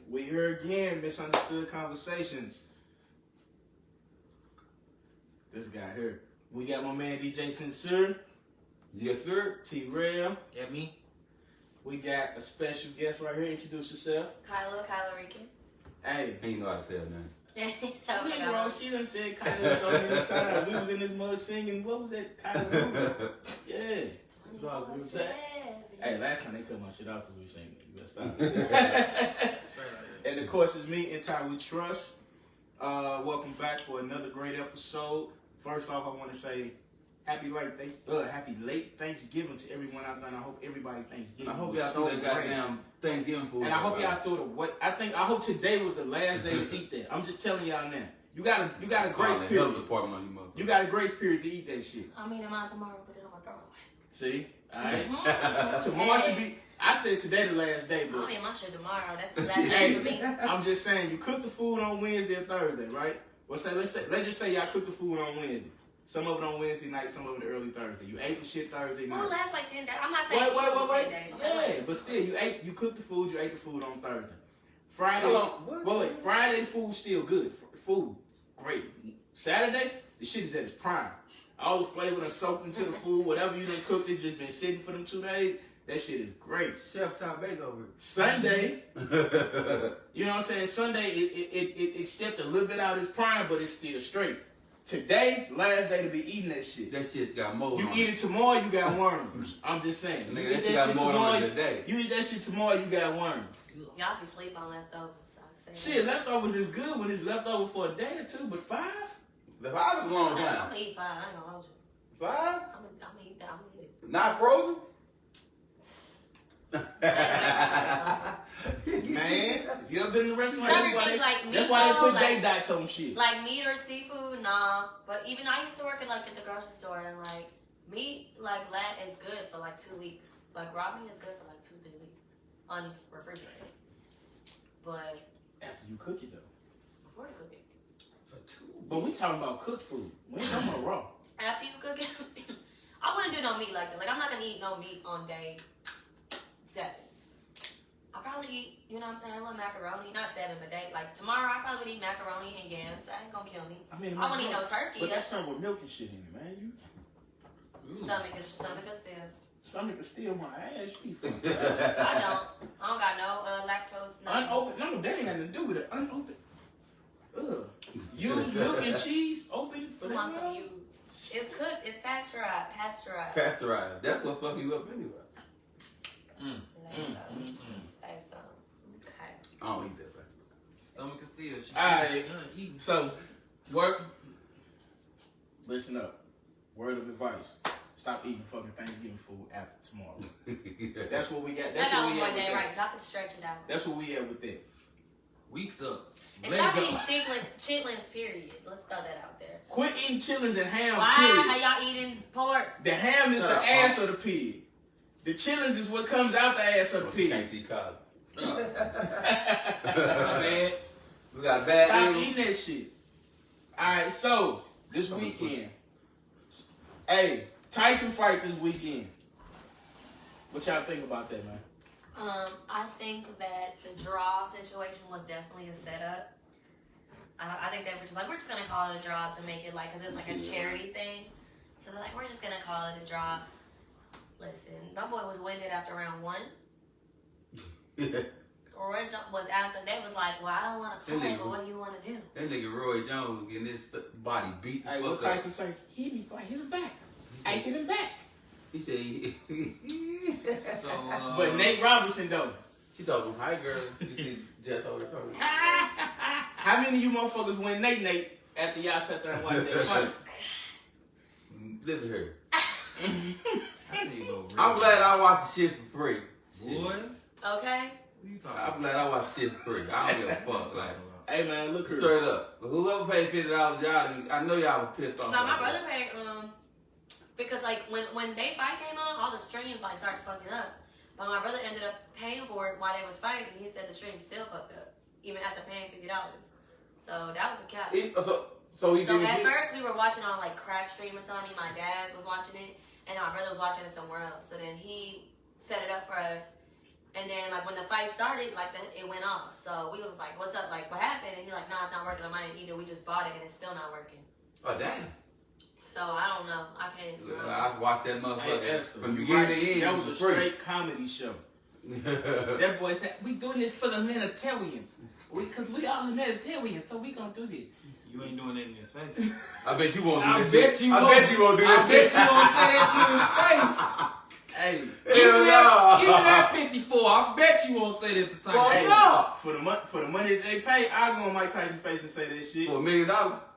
We here again, Misunderstood Conversations. This guy here. We got my man DJ Sincere. Yes, sir. T-Rail. Yeah, me. We got a special guest right here. Introduce yourself. Kyla Rican. Hey. He ain't know how to say her name. Yeah, bro, she done said Kyla so many times. We was in this mug singing. What was that? Kyla? Yeah. Hey, last time they cut my shit off because we was singing. You better stop. And of course, it's me, In Ty We Trust. Welcome back for another great episode. First off, I want to say happy late Thanksgiving to everyone out there. And I hope everybody Thanksgiving. I hope was y'all so threw that goddamn Thanksgiving food. And I hope y'all threw I hope today was the last day to eat that. I'm just telling y'all now. You got a grace period. You got a grace period to eat that shit. I'm eating mine tomorrow, but then I'm gonna throw it away. See? Alright. Tomorrow should be. I said today the last day, but I'm eating my shit tomorrow. That's the last day for me. I'm just saying, you cook the food on Wednesday or Thursday, right? Well, let's just say y'all cook the food on Wednesday. Some of it on Wednesday night, some of it early Thursday. You ate the shit Thursday night. Food lasts like 10 days. I'm not saying wait. 10 days. Yeah, but still, you cooked the food. You ate the food on Thursday. Friday, Friday the food's still good. Food, great. Saturday, the shit is at its prime. All the flavor done soaked into the food. Whatever you done cooked, it's just been sitting for them 2 days. That shit is great. Chef Top Makeover. Sunday, you know what I'm saying? Sunday, it stepped a little bit out of its prime, but it's still straight. Today, last day to be eating that shit. That shit got mold. You eat it tomorrow, you got worms. I'm just saying. Nigga, that shit got mold on it today. You eat that shit tomorrow, you got worms. Y'all be sleep on leftovers. Shit, leftovers is good when it's leftover for a day or two, but 5? The 5 is a long I'm time. gonna eat 5. I ain't gonna hold you. 5? I'm gonna eat that. I'm gonna eat it. Not frozen? Man, if you ever been in the restaurant, that's why they put day diets on shit. Like meat or seafood, nah. But even I used to work at the grocery store, and like meat, like is good for like 2 weeks. Like raw meat is good for like 2-3 weeks, unrefrigerated. But after you cook it though. Before you cook it. For 2. But we talking about cooked food. We ain't talking about raw. After you cook it, I wouldn't do no meat like that. Like I'm not gonna eat no meat on day 7. I'll probably eat, you know what I'm saying, a little macaroni. Not 7 a day. Like tomorrow, I probably would eat macaroni and yams. That ain't gonna kill me. I wouldn't eat no turkey. But that's something with milk and shit in it, man. Stomach is still. Stomach is still my ass. You be fucking. I don't got no lactose. Nothing. Unopened? No, that ain't got nothing to do with it. Unopened. Ugh. Used milk and cheese open for Who wants some that. used? It's cooked. It's pasteurized. Pasteurized. That's what fuck you up anyway. Okay. I don't eat that. Stomach is still. Alright. So, listen up. Word of advice. Stop eating fucking Thanksgiving food after tomorrow. That's what we got. That's what we one at day, with right? that. Y'all can stretch it out. That's what we at with that. Weeks up. And stop eating chitlins, period. Let's throw that out there. Quit eating chitlins and ham, Why period. are y'all eating pork? The ham is the ass of the pig. The chitlins is what comes out the ass of the pig. Can't see color. Man. We got bad Stop news. eating that shit. Alright, so this weekend. Hey, Tyson fight this weekend. What y'all think about that, man? I think that the draw situation was definitely a setup. I think they were just like, we're just gonna call it a draw to make it like, cause it's like a charity thing. So they're like, we're just gonna call it a draw. Listen, my boy was winded after round 1. Roy was after they was like, well, I don't want to call it, but what do you want to do? That nigga Roy Jones was getting his body beat. Hey, what Tyson say? He be fighting him back. I hit him back. He said So, but Nate Robinson though. She talking hi girl. You see Jeff over talking. How many of you motherfuckers went Nate after y'all sat there and watched that fight? Listen here. I tell you what, I'm glad I watched the shit for free. boy. Okay. What you talking I'm about? glad I watched shit for free. I don't give a fuck. Like, Hey man, look here. straight up. Whoever paid $50, y'all, I know y'all was pissed off. No, my brother paid because like when they fight came on, all the streams like started fucking up. But my brother ended up paying for it while they was fighting. He said the stream still fucked up, even after paying $50. So that was a cap. So at first we were watching on like Crash Stream or something. My dad was watching it, and my brother was watching it somewhere else. So then he set it up for us, And then like when the fight started, like it went off. So we was like, "What's up? Like what happened?" And he's like, "Nah, it's not working on mine either. We just bought it and it's still not working." Oh damn. So I don't know. I can't. I watched that motherfucker Hey, Esther, from you beginning right. to end. That was a free. straight comedy show. That boy said, "We doing this for the humanitarians. Because we all humanitarians, so we gonna do this." You ain't doing that in his face. I bet you won't do I this bet shit. you I won't. bet you won't do I this bet shit. you won't say that to his face. Hey, Even no. at 54, I bet you won't say that to Tyson. Well, hey, no. for the money that they pay, I'll go on Mike Tyson's face and say that shit. For $1 million,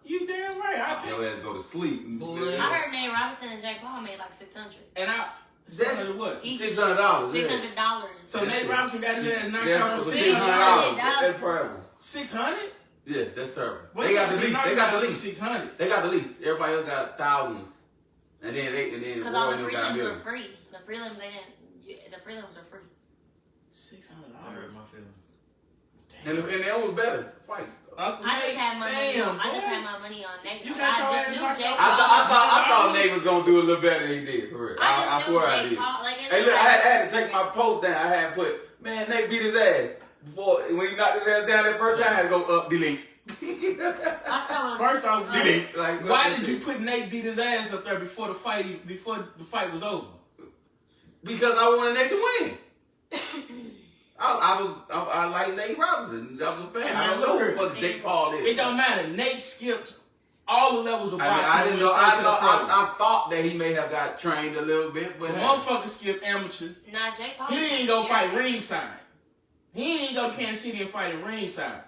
You damn right. I'll take your it. ass go to sleep. Boy. I heard Nate Robinson and Jake Paul made like $600. And I said what? Each. $600. Yeah. $600. So Nate Robinson got his ass knocked Yeah, out for for $600. $600. That's terrible. 600. Yeah, that's terrible. They got the lease. They got the lease. 600. They got the lease. Everybody else got thousands. And then Because all the Warriors got prelims were millions. free. The prelims they didn't. The prelims were free. $600. I hurt my feelings. And that was better. Fights. Uncle I just Nate, had my money. damn, I just boy. had my money on Nate. You got your I ass just knew knocked Jake out. Paul. I thought Nate was gonna do a little better than he did. For real. I just knew swear I Jake did. Paul. Like, Hey, look, I had to take my post down. I had put, man, Nate beat his ass. Before when he knocked his ass down that first time, I had to go up, delete. I was First off, delete. Like, why did you put Nate beat his ass up there before the fight was over? Because I wanted Nate to win. I like Nate Robinson. I was a fan. I don't know who the fuck Jake Paul is. It don't matter. Nate skipped all the levels of I mean, boxing. I didn't and know. went straight to the pro. I thought that he may have got trained a little bit, but The motherfucker skipped amateurs. Nah, Jake Paul. He didn't go fight ringside. He didn't go to Kansas City and fight in ringside.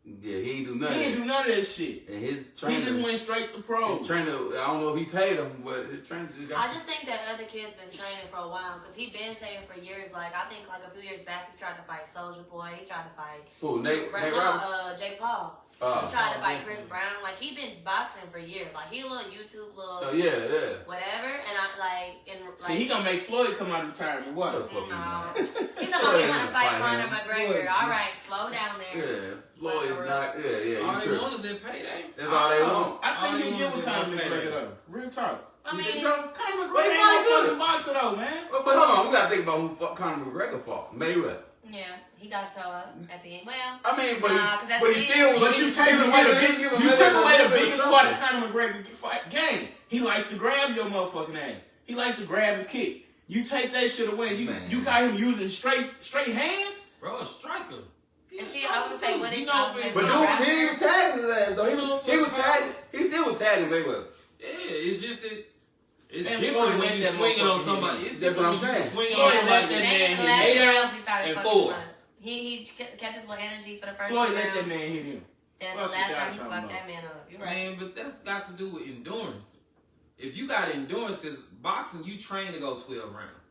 yeah, he ain't do nothing. He didn't do none of that shit. And his He trainer, just went straight to pro. his trainer, I don't know if he paid him, but his trainer just got. I just think that other kid's been training for a while because he been saying for years. Like I think like a few years back, he tried to fight Soulja Boy. He tried to fight Who, Chris Nate Brown. Robinson? Jake Paul. He tried to fight Chris Brown. Like he been boxing for years. Like he a little YouTube little Oh yeah. whatever. And I like and like. See, he gonna make Floyd come out of retirement. What? No. He's talking about he want to fight Conor McGregor. All right, slow down there. Yeah, Floyd is not. Yeah. All You they tripping. want is their payday. That's all they want. I All think he he get wants with is Conor one McGregor payday. though. Real talk. I You think mean, so? Conor But he McGregor might ain't do a boxer though, man. But hold on, we gotta think about who Conor McGregor fought. Mayweather. yeah, he got to tell at the end. Well, I mean, but Nah, 'cause at but the he end, still. But you take away the biggest part of Conor McGregor fight game. He likes to grab your motherfucking ass. He likes to grab and kick. You take that shit away. You got him using straight hands. Bro, a striker. and see, I would say what He is know if it's But not dude, he was tagging his ass though. He was tagging. He still was tagging Mayweather. Yeah, it's just that it's Man, different Floyd when let you that swinging on motherfucker somebody. hit. It's That's different what when I'm you saying. swing Floyd on let somebody. that Maybe man in the hit last eight few rounds rounds he started and fucking four. him up. He kept his little energy for the first Floyd few let that rounds. man hit him. Then Fuck the last y'all round he talking fucked about. that man up. You're right. Man, but that's got to do with endurance. If you got endurance, because boxing, you train to go 12 rounds.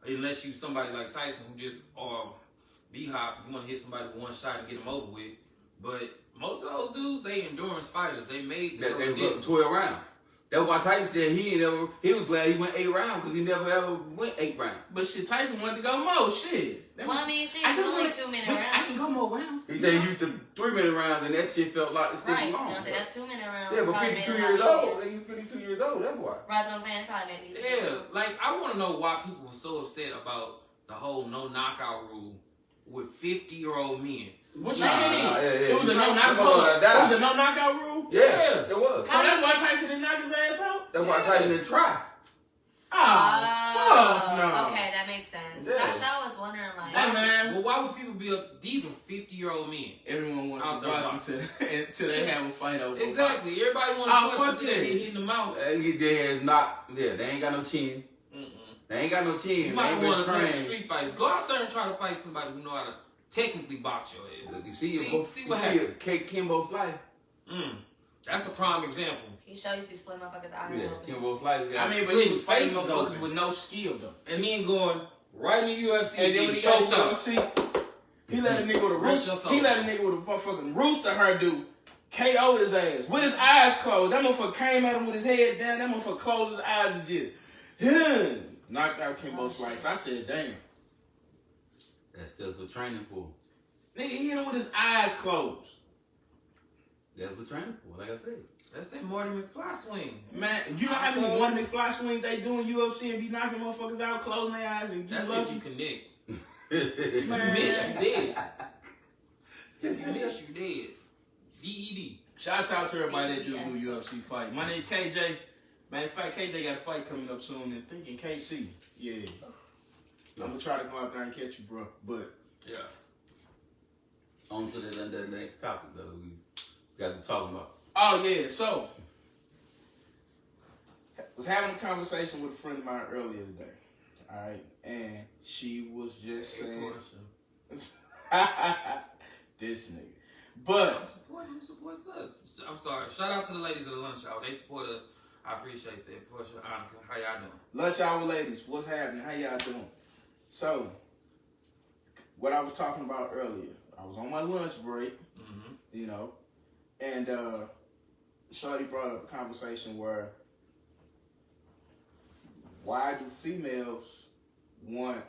Unless you somebody like Tyson who just, or B-Hop, you want to hit somebody with one shot and get them over with. But most of those dudes, they endurance fighters. They made to That go they the was distance. 12 rounds. That's why Tyson said he was glad he went 8 rounds because he never ever went 8 rounds. But shit, Tyson wanted to go more. Shit. Well, I mean, shit, I it's just only wanna- 2 minute but I rounds. can go more rounds. He said he used to 3-minute rounds and that shit felt like it still Right. You know long. what I'm saying? That's 2 minute rounds. Yeah, but Probably 52 made it a years lot old. easier. He 52 years old. That's why. Right, that's what I'm saying. It probably made it easier. Yeah, like I want to know why people were so upset about the whole no knockout rule with 50-year-old men. What you Nah, mean? yeah. It was a no Come knockout. on, It was a no knockout rule. Yeah, it was. So that's why Tyson didn't knock his ass out. That's why Tyson didn't try. Oh, fuck no. Okay, that makes sense. Yeah. Gosh, I was wondering, like, Hey man, Well, why would people be up? These are 50-year-old men. everyone wants to Out there box until they have a fight over. Exactly. Everybody want Oh, to fuck punch until yeah. they hit in the mouth. They ain't got no chin. Mm-mm. They ain't got no chin. You They might ain't been want to come to trained. street fights. Go out there and try to fight somebody who know how to technically box your ass. You see See what happened. Kimbo's life. That's a prime example. he showed used to be splitting motherfuckers' eyes Yeah, open. Kimbo's life. I mean, but he was fighting Faces motherfuckers open. with no skill though. And then going right in the UFC And then and when getting he got choked to up. UFC, he let a nigga with a Rest rooster. your soul. He let a nigga with a motherfucking rooster hairdo KO his ass with his eyes closed. That motherfucker came at him with his head down. That motherfucker closed his eyes and just knocked out Kimbo Slice. I said, damn. That's just for training for. Nigga, he hit him with his eyes closed. That's for training for, like I said. That's that Marty McFly swing. Man, you know how many one McFly swings they do in UFC and be knocking motherfuckers out, closing their eyes and get That's lucky? if you connect. If you miss, you dead. If you miss, you dead. DED. Shout out to everybody that do new UFC fight. My name KJ. Matter of fact, KJ got a fight coming up soon and thinking KC. Yeah. I'm gonna try to go out there and catch you, bro. But Yeah. On to the next topic though. We got to talk about. oh yeah, so was having a conversation with a friend of mine earlier today. All right, and she was just saying this nigga. But Who supports us? I'm sorry. Shout out to the ladies of the lunch hour. They support us. I appreciate that. Push your honor. How y'all doing? lunch hour ladies, what's happening? How y'all doing? So, what I was talking about earlier, I was on my lunch break, you know, and Shorty brought up a conversation where why do females want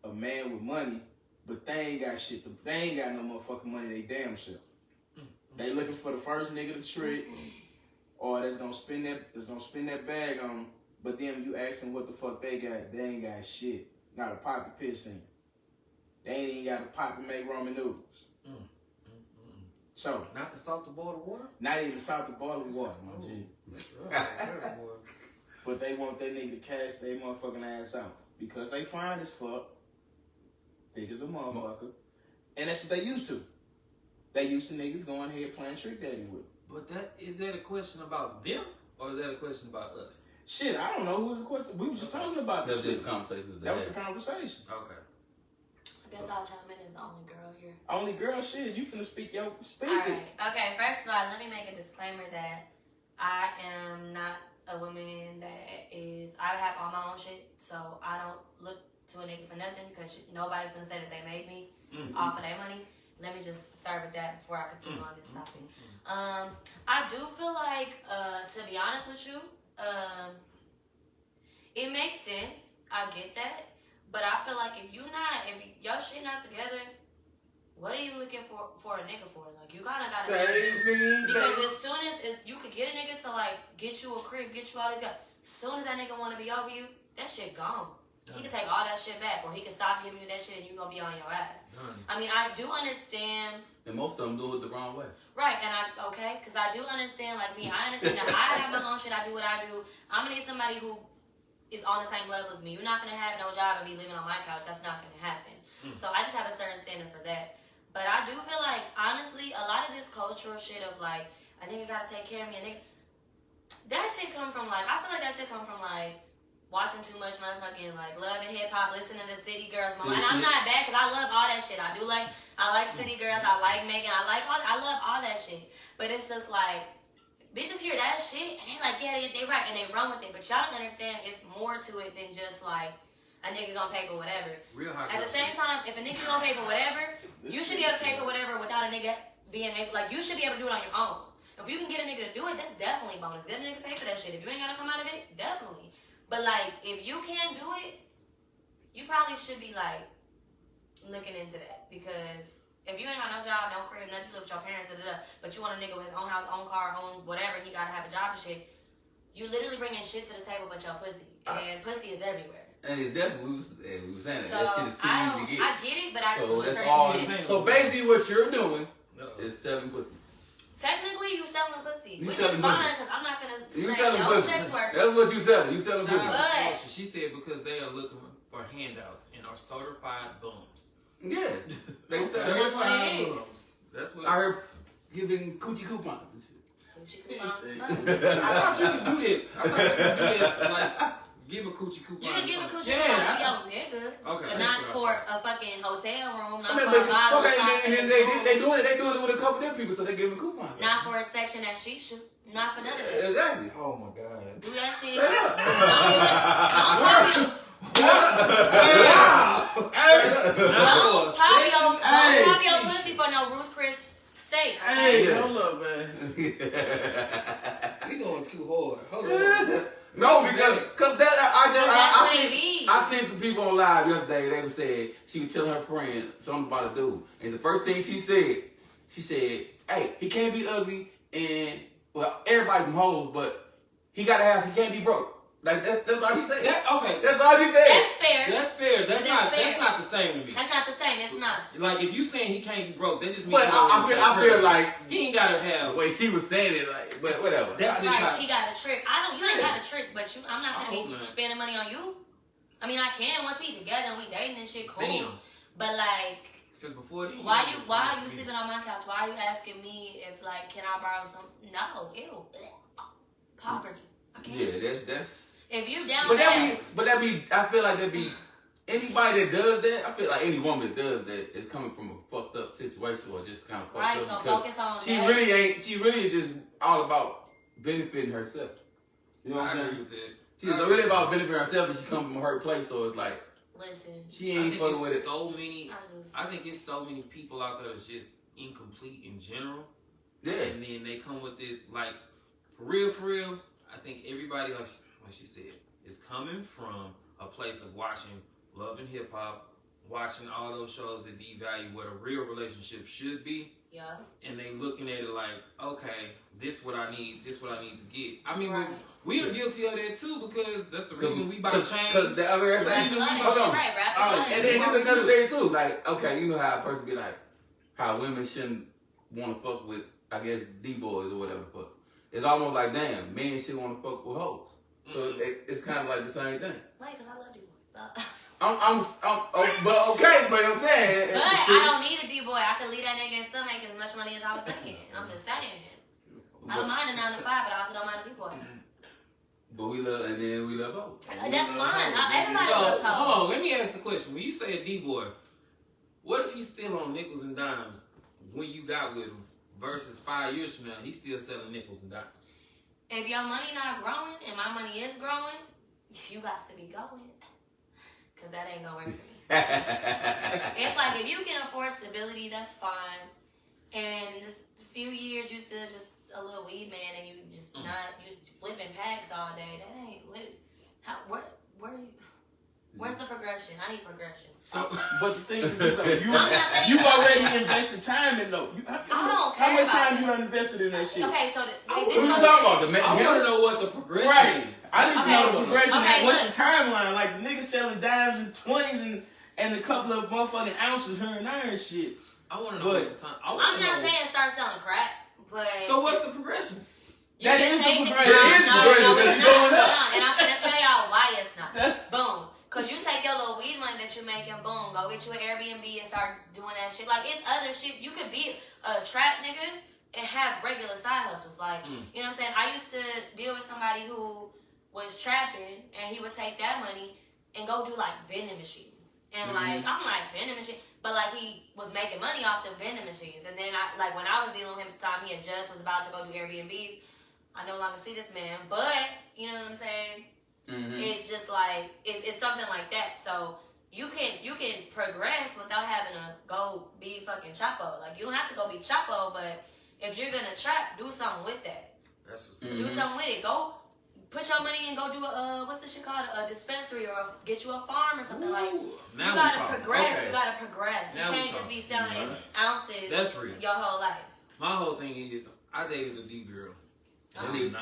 a man with money, but they ain't got shit, they ain't got no motherfucking money they damn self. They looking for the first nigga to trick, or that's gonna spend that bag on them, but then you ask them what the fuck they got, they ain't got shit. Not a pot to piss in. They ain't even got a pot to make ramen noodles. So, Not the salt to boil the water? not even salt to boiling water, my G. That's right. But they want that nigga to cash their motherfucking ass out. Because they fine as fuck. Thick as a motherfucker. And that's what they used to. They used to niggas going ahead playing trick daddy with. But is that a question about them, or is that a question about us? Shit, I don't know who was the question. We was just talking about this That's shit. just a conversation. That was the conversation. Okay. I guess I'll chime in as the only girl here. Only girl, shit, you finna speak it. Alright. Okay, first of all, let me make a disclaimer that I am not a woman that is, I have all my own shit, so I don't look to a nigga for nothing because nobody's gonna say that they made me off of their money. Let me just start with that before I continue on this topic. I do feel like, to be honest with you, it makes sense. I get that. But I feel like if your shit not together, what are you looking for a nigga for? Like, you gotta Save me, because as soon as you could get a nigga to like get you a crib, get you all these guys, as soon as that nigga wanna be over you, that shit gone. He can take all that shit back, or he can stop giving you that shit and you gonna be on your ass. I mean, I do understand. And most of them do it the wrong way. Right, and because I do understand, like me, I understand that I have my own shit, I do what I do. I'm gonna need somebody who is on the same level as me. You're not gonna have no job and be living on my couch. That's not gonna happen. So I just have a certain standard for that. But I do feel like, honestly, a lot of this cultural shit of like, a nigga gotta take care of me, a nigga, that shit come from like, I feel like that shit come from like, watching too much motherfucking like Love and Hip Hop, listening to City Girls. And I'm not bad because I love all that shit. I like City Girls. I like Megan. I love all that shit. But it's just like bitches hear that shit and they like, yeah, they right and they run with it. But y'all don't understand it's more to it than just like a nigga gonna pay for whatever. Real hot. At the same time, if a nigga gonna pay for whatever, you should be able to pay for whatever without a nigga being able, like you should be able to do it on your own. If you can get a nigga to do it, that's definitely bonus. Get a nigga to pay for that shit. If you ain't gotta come out of it, definitely. But like, if you can't do it, you probably should be like looking into that. Because if you ain't got no job, no crib, nothing to live with your parents, but you want a nigga with his own house, own car, own whatever, he gotta have a job and shit, you literally bringing shit to the table but your pussy. And pussy is everywhere. And it's definitely, we were saying that. So that shit is too easy to get. I get it, but I just So to a that's certain all. extent. So basically, what you're doing is selling pussy. Technically, you selling pussy, You which selling is fine because I'm not gonna You say selling no pussy. sex workers. That's what you selling. You selling Shout pussy. out to But- Portia. She said because they are looking for handouts and are certified bums. Yeah. They So selling. that's what it is. Bums. That's what I heard giving coochie coupons and shit. She could find He stuff. I thought you could do that. I thought you could do that. Like, give a coochie coupon. You can give a coochie Yeah, coupon to your nigga, Okay, but that's not what I for a fucking hotel room, not I mean, for a but, bottle of okay, sauce and then they doing it with a couple of them people, so they giving coupons. not for a section at Shisha, not for none of that. Exactly. Oh my God. Do that shit. Straight up. Don't pop your pussy for no Ruth Chris steak. Hey, hold up, man. We going too hard. Hold on. No, because That's what it be. I seen some people on live yesterday. They was saying she was telling her friend something about a dude, and the first thing she said, "Hey, he can't be ugly, and well, everybody's some hoes, but he can't be broke. Like that's all he said. Okay. That's all he said. That's fair. That's fair. That's That's fair. not the same to me. That's not the same. It's not. Like if you saying he can't be broke, that just means. But I feel like he ain't gotta have. the way she was saying it, like, but whatever. That's just Right, how, she got a trick. You ain't got a trick, but I'm not I hope gonna be not. spending money on you. I mean, I can once we together and we dating and shit, cool. Damn. But like, Because before then, why are you sleeping on my couch? Why are you asking me if like, can I borrow some? No, ew, poverty. I can't. Yeah, that's. If you down But bad, that be. I feel like that be. Anybody that does that, I feel like any woman that does that is coming from a fucked up situation or just kind of fucked right? up. So because focus on she that. really ain't. She really is just all about benefiting herself. You know what I I'm agree saying? with that. She's really about benefiting herself, and she comes from her place. So it's like Listen, she I ain't think fucking with it's it. so many. I I think it's so many people out there that's just incomplete in general. Yeah. And then they come with this, like, for real, I think everybody, like she said, is coming from a place of watching Love and Hip Hop, watching all those shows that devalue what a real relationship should be. yeah. And they looking at it like, okay, this what I need to get. I mean, Right. we are guilty of that too because that's the reason we buy chains. Because the other Rap thing. money, Hold shit, on. right? Rap Oh, money. and then there's another thing too. Like, okay, you know how a person be like, how women shouldn't want to fuck with, I guess, D-boys or whatever. Fuck. It's almost like, damn, men should want to fuck with hoes. So it's kind of like the same thing. Wait, because I love D-boys. But okay, but I'm saying. But I don't need a D-boy. I could leave that nigga and still make as much money as I was making. I'm just saying. I don't mind a 9 to 5, but I also don't mind a D-boy. But we love, and then we love hoes. That's fine. Everybody So, loves hoes. hold on, let me ask the question. When you say a D-boy, what if he's still on nickels and dimes when you got with him versus 5 years from now, he's still selling nickels and dimes? If your money not growing and my money is growing, you got to be going. Because that ain't gonna work for me. It's like if you can afford stability, that's fine. And this few years you still just a little weed man and you just not you flipping packs all day. That ain't where's the progression? I need progression. So, but the thing is, though, I'm not saying you that. already invested time in though. I don't care How much about time that. you done invested in that shit? Okay, so What you talking about? The man? I want to know what the progression Right. is. I just Okay. know the progression. Okay, What's look. the timeline? Like the niggas selling dimes and 20s and a couple of motherfucking ounces here and there and shit. I want to know But what the time. I'm not saying start selling crack, but So what's the progression? you That can is the take progression. It is No, progression, no, because it's it's not. going Hold up. on, and I'm gonna tell y'all why it's not. Boom. Cause you take your little weed money that you're making, boom, go get you an Airbnb and start doing that shit. Like it's other shit. You could be a trap nigga and have regular side hustles. Like, you know what I'm saying? I used to deal with somebody who was trapping and he would take that money and go do like vending machines. And like I'm like vending machine, but like he was making money off the vending machines. And then when I was dealing with him at the time, he had just was about to go do Airbnbs. I no longer see this man, but you know what I'm saying? It's just like it's something like that. So you can progress without having to go be fucking Chapo. Like you don't have to go be Chapo, but if you're gonna trap, do something with that. That's what's Do something with it. Go put your money and go do a what's this shit called, a dispensary, or get you a farm or something. Like you now gotta we talking. progress. Okay. You gotta progress. Now You we can't just be talking. selling ounces. That's real. Your whole life. My whole thing is, I dated a D girl. That is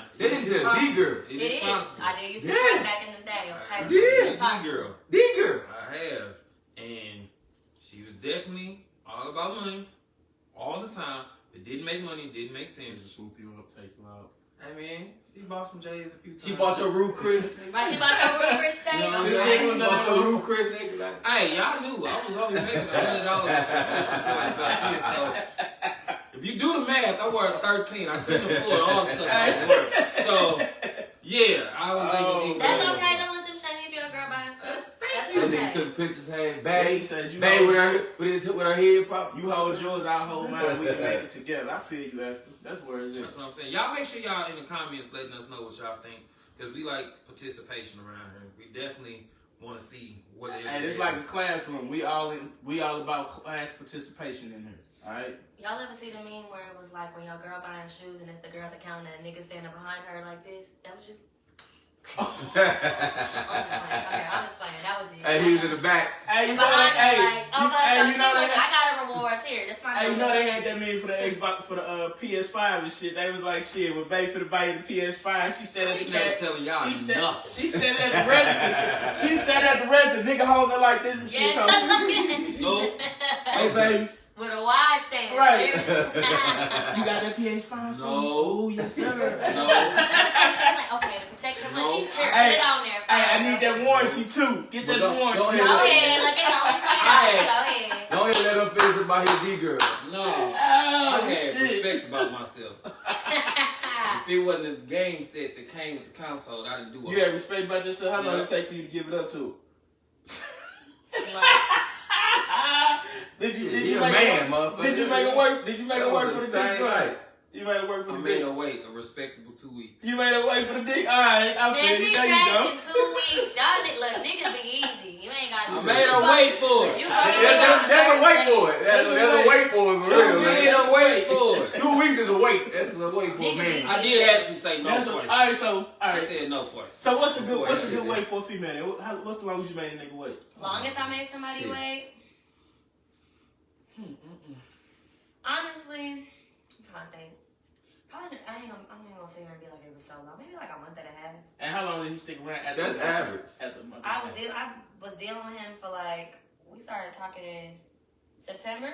a D girl. It It is is. possible. I did used to Yeah. trap back in the day. Okay, so Yeah. it's possible. D girl. D girl. I have. And she was definitely all about money all the time. It didn't make money, didn't make sense. swoop you up, take you out. I mean, she bought some J's a few times. She bought your Ruth Chris. Right, she bought your real Chris steak. You know, This Okay. nigga was bought your Ruth Chris nigga. Like, Hey, y'all knew I was only making $100 so if you do the math, I worked 13. I couldn't afford all the stuff I was worth. So yeah, I was thinking. That's okay. Don't let them shame you if you're a girl buying stuff. That's that nigga okay. took pictures, had She bag, said you bag hold, with her head pop. you hold yours, I'll hold mine. We can make it together. I feel you, Esther. That's where it's at. That's what I'm saying. Y'all make sure y'all in the comments letting us know what y'all think, because we like participation around here. We definitely want to see what they. And it's like a classroom. We all about class participation in here. All right. Y'all ever see the meme where it was like when your girl buying shoes and it's the girl at the counter and nigga standing behind her like this? That was you? I'm just playing. Okay, I'm just playing. That was it. And he was in the back. Hey, you know Behind that? her, like, oh, Hey, so you she know was, that? I got a reward here. This my Hey, you know reward. they had that meme for the Xbox, for the PS5 and shit. They was like, shit, when Bae for the buy the PS5, she standing at the never cash. telling y'all She nothing. standing at the register. She standing at the register. Nigga holding her like this and shit. Yes. Nope. Hey, baby. With a wide stance. Right. You You got that PS5? No. Yes, sir. No. protection, like, okay, the protection, but she's here, put Hey, it on there. Hey, I need that warranty too. Get But that don't- warranty. don't Go ahead, look at all this Hey. Go ahead. Don't even let him finish about his D-girl. No. Oh, I had shit. respect about myself. If it wasn't a game set that came with the console, I didn't do You it. have respect about yourself. How long Yeah. it take for you to give it up to? Did you He a make man, it? motherfucker. Did you make it work? Did you make it That work was for the the dick, same right? night. You made it work I for the made dick. her wait a respectable 2 weeks. You made it wait for the dick. All right, I Man, feel she you. There you cracked go. in 2 weeks. Y'all niggas be easy. You ain't got to I made her wait for it. You That's a wait for it. That's a wait for it, for real, Made man. her wait for it. 2 weeks is a wait. That's a wait for a Niggas man. I did actually say no That's twice. all right. So, all I right. said no twice. So what's a good Before way for a female? What's the longest you made a nigga wait? Longest I made somebody Yeah. wait? Honestly, I'm trying to think. Probably, I'm not gonna sit here and be like it was so long. Maybe like a month and a half. And how long did he stick around? That's average. After a month. I was dealing with him for like, we started talking in September,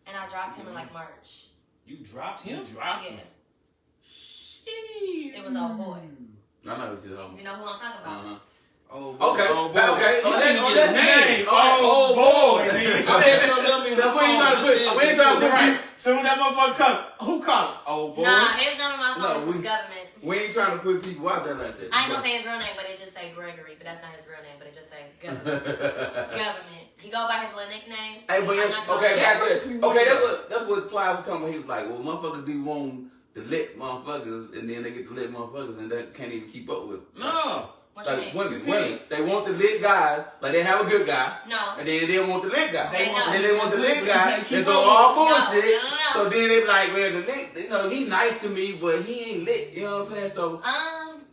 and I dropped him in like March. You dropped You him? dropped Yeah, him. Shit. it was old boy. I know what you're talking You know who I'm talking about? about. Oh, Okay, oh, boy. okay. You On didn't that get a name. name. Oh, boy. I bet your number in her That's what you phone gotta put. says We ain't it trying to too. put Right. Soon as that motherfucker come, who called? Oh, boy. Nah, his number on my No, phone is we- government. We ain't trying to put people out there like that. I ain't gonna say his real name, but it just say Gregory. But that's not his real name. But it just say government. Government. He go by his little nickname. Hey, but I'm not calling okay, him- back this. Okay, that's what Ply was talking about. He was like, well, motherfuckers be wanting to let motherfuckers, and then they get to let motherfuckers, and they can't even keep up with it. No. What you Like mean? women, they want the lit guys, like they have a good guy, No. and then they want the lit guy, They and know. then they want the lit But you guy. can't keep They go up all with- bullshit. No. So then they be like, well, the lit, you know, he nice to me, but he ain't lit. You know what I'm saying? So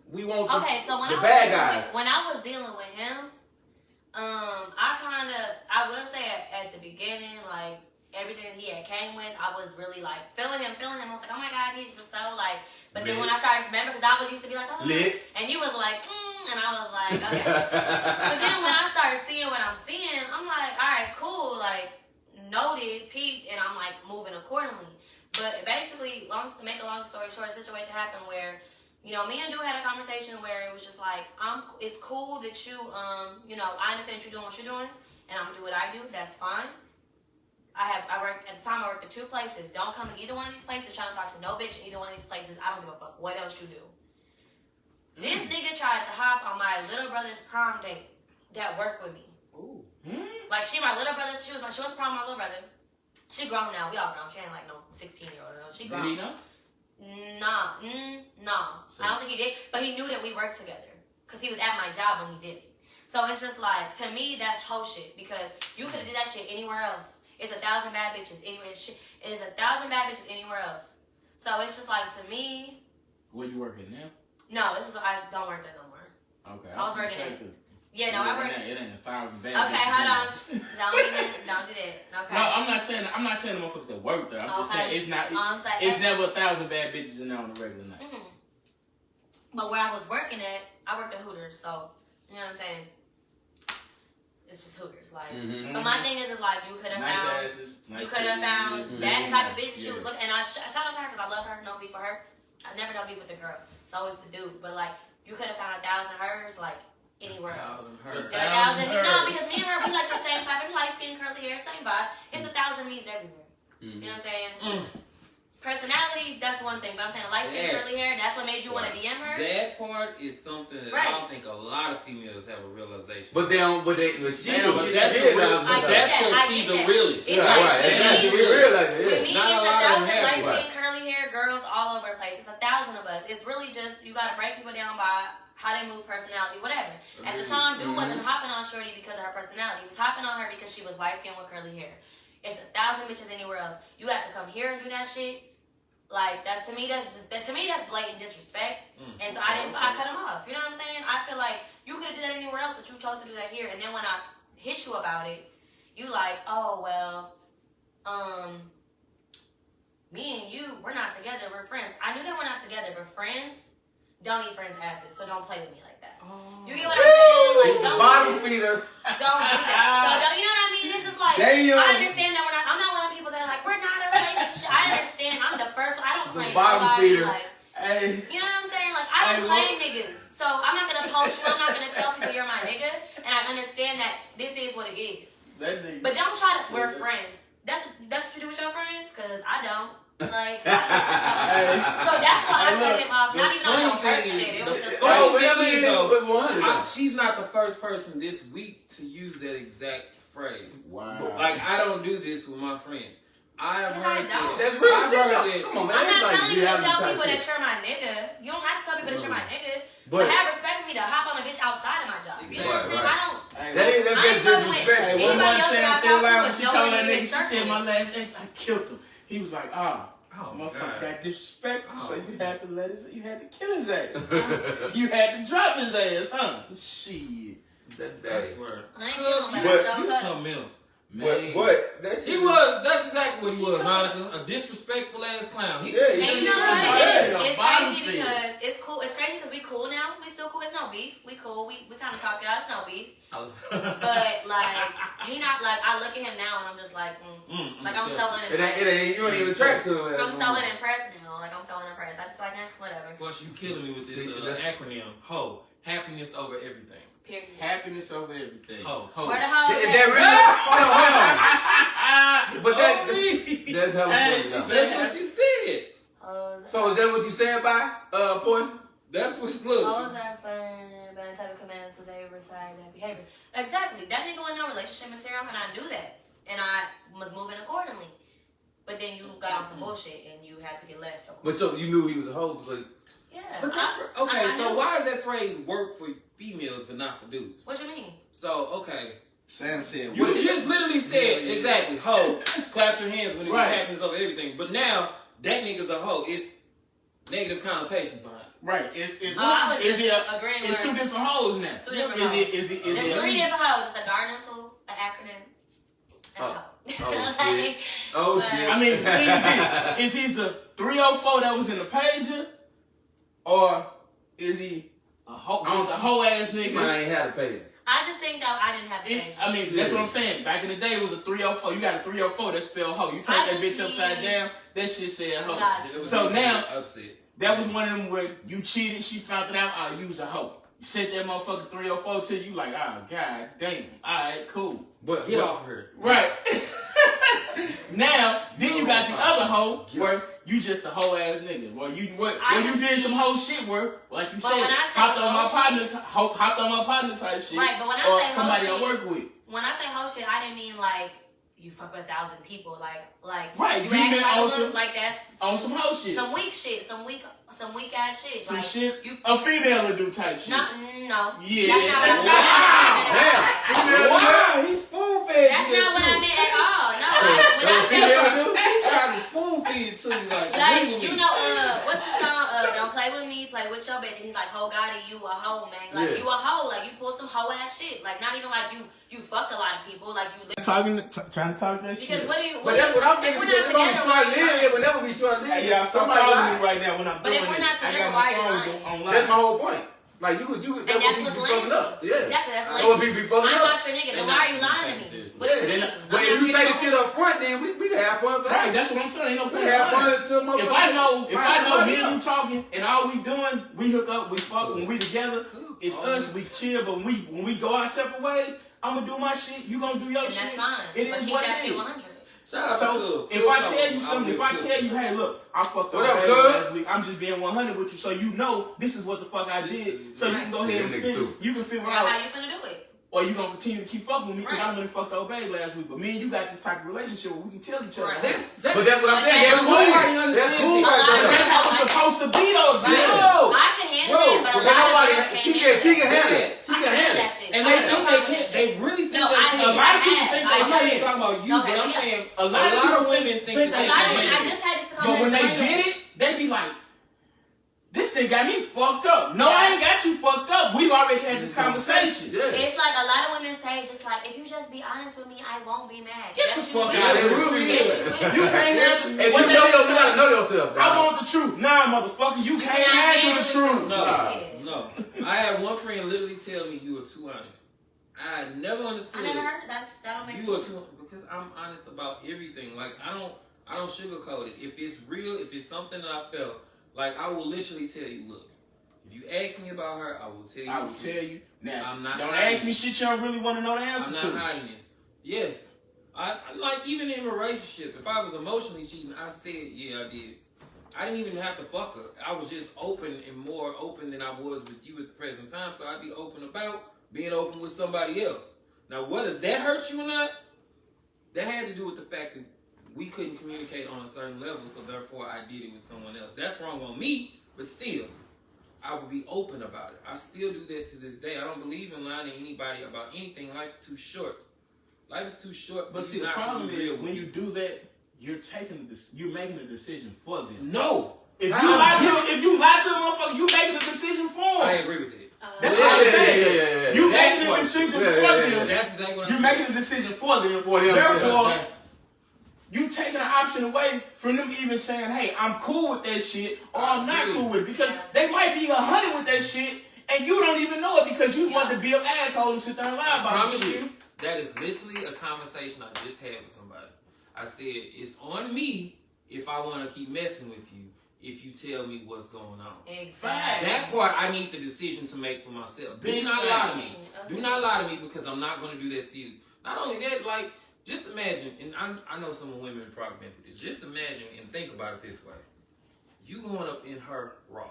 we want the, Okay, so when the I was bad dealing guys. with, when I was dealing with him, I will say at the beginning, like everything he had came with, I was really like feeling him. I was like, oh my god, he's just so like. But then Lit. when I started to remember, because I was used to be like, oh, Lit. and you was like, and I was like, okay. So then when I started seeing what I'm seeing, I'm like, all right, cool, like noted, peaked, and I'm like moving accordingly. But basically, to make a long story short, a situation happened where, you know, me and Dude had a conversation where it was just like, it's cool that you, you know, I understand you're doing what you're doing, and I'm gonna do what I do. That's fine. I worked at the time. I worked at 2 places. Don't come in either one of these places trying to talk to no bitch in either one of these places. I don't give a fuck what else you do. This nigga tried to hop on my little brother's prom date that worked with me. Ooh. Like she was prom with my little brother. She grown now. We all grown. She ain't like no 16-year-old. No. She grown. Did he know? Nah. I don't think he did. But he knew that we worked together. Because he was at my job when he did it. So it's just like, to me, that's whole shit. Because you could have did that shit anywhere else. It's 1,000 bad bitches anywhere. It is 1,000 bad bitches anywhere else. So it's just like, to me, Where you working now? no, I don't work there no more. Okay. I was working at. Yeah, no, I work. It ain't 1,000 bad Okay, bitches hold in on. there. Don't do that. Okay. No, I'm not saying the motherfuckers that work there. I'm just Okay. saying it's not. I'm saying It's never 1,000 bad bitches in there on a regular night. Mm-hmm. But where I was working at, I worked at Hooters, so you know what I'm saying. It's just Hooters, like. Mhm. But my thing is like you could have Nice found. asses. Nice You could have found titties. that type of bitch she Yeah. was looking, and I shout out to her because I love her, no beef for her. I never know beef with the girl. It's always the dude. But like, you could have found 1,000 hers, like anywhere else. Her. Yeah, 1,000. No, hers. because me and her, we like the same type of light skin, curly hair, same vibe. It's 1,000 me's everywhere. Mhm. You know what I'm saying? Personality, that's one thing. But I'm saying light skin, Yes. curly hair, that's what made you want to DM her. That part is something that Right. I don't think a lot of females have a realization. But they don't. But she Damn, don't but get that's the real. I get That's that, because I she's get a that. realist. It's Yeah, like, right. with That's me- what real like With that. me, Not a it's lot of 1,000 them light have skin, it. curly hair girls all over the place. It's 1,000 of us. It's really just, you got to break people down by how they move, personality, whatever. At the time, dude wasn't hopping on Shorty because of her personality. He was hopping on her because she was light skinned with curly hair. It's 1,000 bitches anywhere else. You have to come here and do that shit. Like that's to me that's blatant disrespect. And so I cut him off. You know what I'm saying? I feel like you could have did that anywhere else, but you chose to do that here. And then when I hit you about it, you like, oh well, me and you, we're not together, we're friends. I knew that we're not together, but friends don't eat friends' asses, so don't play with me like that. You get what I'm saying? Like, don't bottom feeder. Don't do that. So, you know what I mean? It's just like, Damn. I understand that I'm not one of the people that are like, we're not a relationship. I understand. I'm the first one. I don't claim bottom nobody. feeder. Like, Hey. you know what I'm saying? Like, I don't claim niggas. So, I'm not going to post you. I'm not going to tell people you're my nigga. And I understand that this is what it is. But don't try to, we're friends. That's what you do with your friends? Because I don't. Like, so that's why I cut him off. Not even on no hurt shit. It was just like, she's not the first person this week to use that exact phrase. Wow. Like, I don't do this with my friends. Because I don't. That's real shit. Come on, man. I'm not like telling you to tell people shit. that you're my nigga. You don't have to tell people that you're my nigga. But have respect for me to hop on a bitch outside of my job. You know what I'm saying? I don't. That ain't I ain't fucking with disrespect. One anybody month else Sam that I Thin talk Loud, to. she But told no that one nigga, in she this said my circle. last ex, I killed him. He was like, motherfucker God. got disrespectful, so you had to you had to kill his ass. Uh-huh. You had to drop his ass, huh? Shit. I swear. I ain't killing him, but I But showed You cut. something else. Man. What? That shit. That's exactly what he was, Monica. A disrespectful ass clown. And you know what? It's Bottom crazy feeder. because it's cool. It's crazy because we cool now. We still cool. It's no beef. We cool. We kind of talk it out. It's no beef. But like he not like I look at him now and I'm just like, like I'm so unimpressed. You don't even track to it. I'm so unimpressed now. Like I'm so unimpressed. I just like whatever. Plus, you killing me with this acronym. HO. Happiness over everything. Period. Happiness over everything. Ho. Where the hoes If at? that really, hold on. But that's hella Hey, funny, she though. said- That's what she said. Hoes So is that what you stand by, Poison? That's what's look. Hoes are fun, but type of command, so they retire that behavior. Exactly. That nigga wasn't no relationship material, and I knew that. And I was moving accordingly. But then you got on some bullshit, and you had to get left. But so you knew he was a hoe, so Yeah. But I so knew. why does that phrase work for females but not for dudes? What you mean? So, okay. Sam said, You just literally said, Yeah. exactly, hoe, clapped your hands when it was Right. happiness over everything. But now, that nigga's a hoe. It's negative connotations behind it. right. I was Is just it agreeing it's with two different hoes now. Two different Is hoes. it There's three different hoes. It's a garden tool, an acronym, and a hoe. shit. Oh But- shit. I mean, the thing is he the 304 that was in the pager, or is he a hoe? Just a hoe ass nigga. I ain't had to pay it. I just think that I didn't have the page. I mean, that's what I'm saying. Back in the day, it was a 304. You got a 304 that spelled hoe. You turn I that bitch just upside need- down, that shit said hoe. Gotcha. It was So easy now- to upset. That was one of them where you cheated, she found it out, you was a hoe. You sent that motherfucker 304 to you, like, oh, god damn. Alright, cool. But Get off her. Right. Now, then you got the other hoe where you just a hoe ass nigga. Where you did some hoe shit where, like you But said, when I say hopped on my hoe partner, shit- hopped on my partner type shit. Right, but when I or say hoe somebody I shit- work with. When I say whole shit, I didn't mean like you fuck with 1,000 people. Like Right, you you acting been like, on a some- look, like that's On some hoe shit. some weak shit, some weak ass shit. Some like, shit You, a female would do type shit. no. Yeah. That's not what I meant. Wow, he spoon fed That's you not what I meant at all. No, when That I was say female? He tried to spoon feed it to you like like, you know, what's the song? Don't play with me, play with your bitch. And he's like, ho, Gotti, you a hoe, man. Like, Yeah. you a hoe. Like, you pull some hoe ass shit. Like, not even like you fuck a lot of people. Like, you. Trying to talk that Because shit. what do you. But that's what I'm if thinking. we're It's not gonna be together, short why are you lived. It would never be short lived. Hey, y'all stop Somebody calling lying. me right now when I'm But doing if we're this. not I together, got why my are you phone lying? online. That's my whole point. Like you could. And that's what's fucking lazy. up. Yeah. Exactly, that's That would lazy. be fucking I'm up. not your nigga. Then They're why not are you taking lying to me? seriously. What do you Yeah, mean? but if you say the shit up front, then we can have fun. Right, that's what I'm saying. Ain't no We point. can have fun lying. until motherfuckers. If I know Right, me and yeah. you talking and all we doing, we hook up, we fuck, when we together, it's us, we chill, but when we go our separate ways, I'm gonna do my shit, you gonna do your And shit. that's fine. It But is keep what that it shit is. 100. Shout out to So Cool. if I tell you something, if I tell you, hey, look, I fucked up What up, bad Cub? last week, I'm just being 100 with you, so you know this is what the fuck I did, so you can go ahead and Right. figure, you can figure How out, you finna do it? or you gonna continue to keep fucking with me because Right. I really fucked up bad last week. But me and you got this type of relationship where we can tell each other. Right. hey, That's But that's what I'm saying. That's That's cool. cool. That's cool. A right lot of there. that's how it's supposed to be though, Right. bitch. No. I can handle Bro, it, but a but lot of nobody. girls She can't handle can it. handle it. She I can handle that it. shit. And I they have no think problem they with can't. that They shit. really think No, they I can. A lot of people think I'm they not can. even talking about you, Okay, but I'm yeah. saying A lot of of people women think think that they A lot of can. women, I just had this But when they conversation. get it, got me fucked up. No, I ain't got you fucked up. We've already had this conversation. Yeah. It's like a lot of women say, just like, if you just be honest with me, I won't be mad. Get the Yes, fuck you out will. of here. Really Yes, is. you will. You can't handle If you what know they yourself, say. you gotta know yourself. I want the truth. Nah, motherfucker, you can't handle the truth. No. I had one friend literally tell me you were too honest. I never understood. I never heard that don't make You are sense. too because I'm honest about everything. Like I don't sugarcoat it. If it's real, if it's something that I felt, like I will literally tell you, look, if you ask me about her, I will tell you. I will tell you. Now, I'm not don't hiding ask me shit you don't really want to know the answer I'm to. not hiding this. Yes. I like even in a relationship, if I was emotionally cheating, I said, yeah, I did. I didn't even have to fuck her. I was just open and more open than I was with you at the present time. So I'd be open about being open with somebody else. Now, whether that hurts you or not, that had to do with the fact that we couldn't communicate on a certain level, so therefore I did it with someone else. That's wrong on me, but still, I would be open about it. I still do that to this day. I don't believe in lying to anybody about anything. Life's too short. Life is too short. But see, the not to problem be real is when with you do that, you're making a decision for them. No. If you lie to a motherfucker, you making a decision for I them. agree with it. That's what I'm saying. Yeah. You That making a part. decision Yeah, for yeah, them. That's exactly what I'm You're saying. making a decision for them. For them, Therefore, yeah. you taking an option away from them even saying, hey, I'm cool with that shit, or I'm not cool with it. Because they might be 100 with that shit, and you don't even know it because you want to be an asshole and sit there and lie I about promise this shit. you, that is literally a conversation I just had with somebody. I said, it's on me if I want to keep messing with you, if you tell me what's going on. Exactly. That part I need the decision to make for myself. Do Big not lie to me. facts. Do not lie to me because I'm not going to do that to you. Not only that, like, just imagine, and I know some women have probably been through this. Just imagine and think about it this way. You going up in her raw.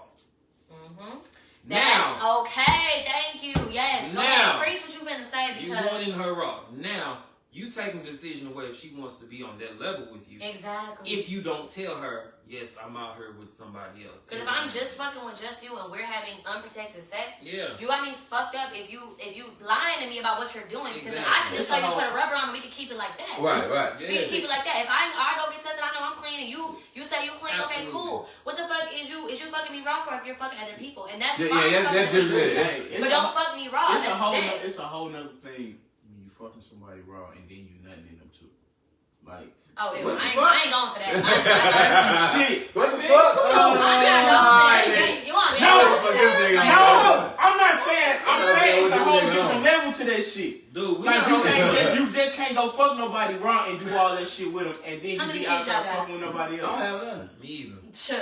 Mm-hmm. Now, That's okay. Thank you. Yes. Go Now, ahead. Preach what you finna say you because going in her raw. Now, you taking the decision away if she wants to be on that level with you. exactly. If you don't tell her, yes, I'm out here with somebody else. Because if I'm just fucking with just you and we're having unprotected sex, Yeah. you got me fucked up if you lying to me about what you're doing. Because then I can just It's tell you a to put a rubber on and we can keep it like that. Right. We can keep it like that. If I go get tested, I know I'm clean, and you say you clean. Okay, Absolutely. cool. What the fuck is you fucking me raw for if you're fucking other people? And that's Yeah, fine. yeah, fucking that's other people. different. Hey, But don't fuck me raw. It's That's a whole nother thing when you fucking somebody raw and then you nothing in them too. Like, Oh, yeah, What the I fuck? ain't going for that. I ain't that's some shit. What the fuck? I'm not going for that. You want me? I'm not saying. I'm saying it's a whole different level to that shit. Dude, we Like not you just can't go fuck nobody raw and do all that shit with them, and then How you many be out kids there y'all got? fucking with nobody I don't else. have none. Me either.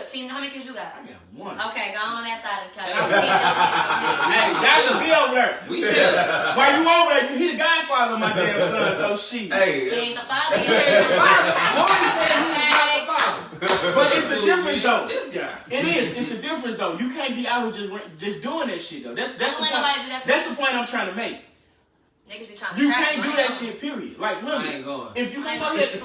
Team, how many kids you got? I got one. Okay, go on that side of the country. Hey, y'all can be over there. We should. While you over there, you hear the godfather of my damn son, so shit. Hey. You ain't the father, you ain't the father. Okay. But it's a difference though. This guy. It is. It's a difference though. You can't be out here just doing that shit though. That's the Don't let point. nobody do that to That's me. the point I'm trying to make. Niggas be trying to You trap can't me. do that shit. Period. Like I literally, ain't going. if you can go ahead,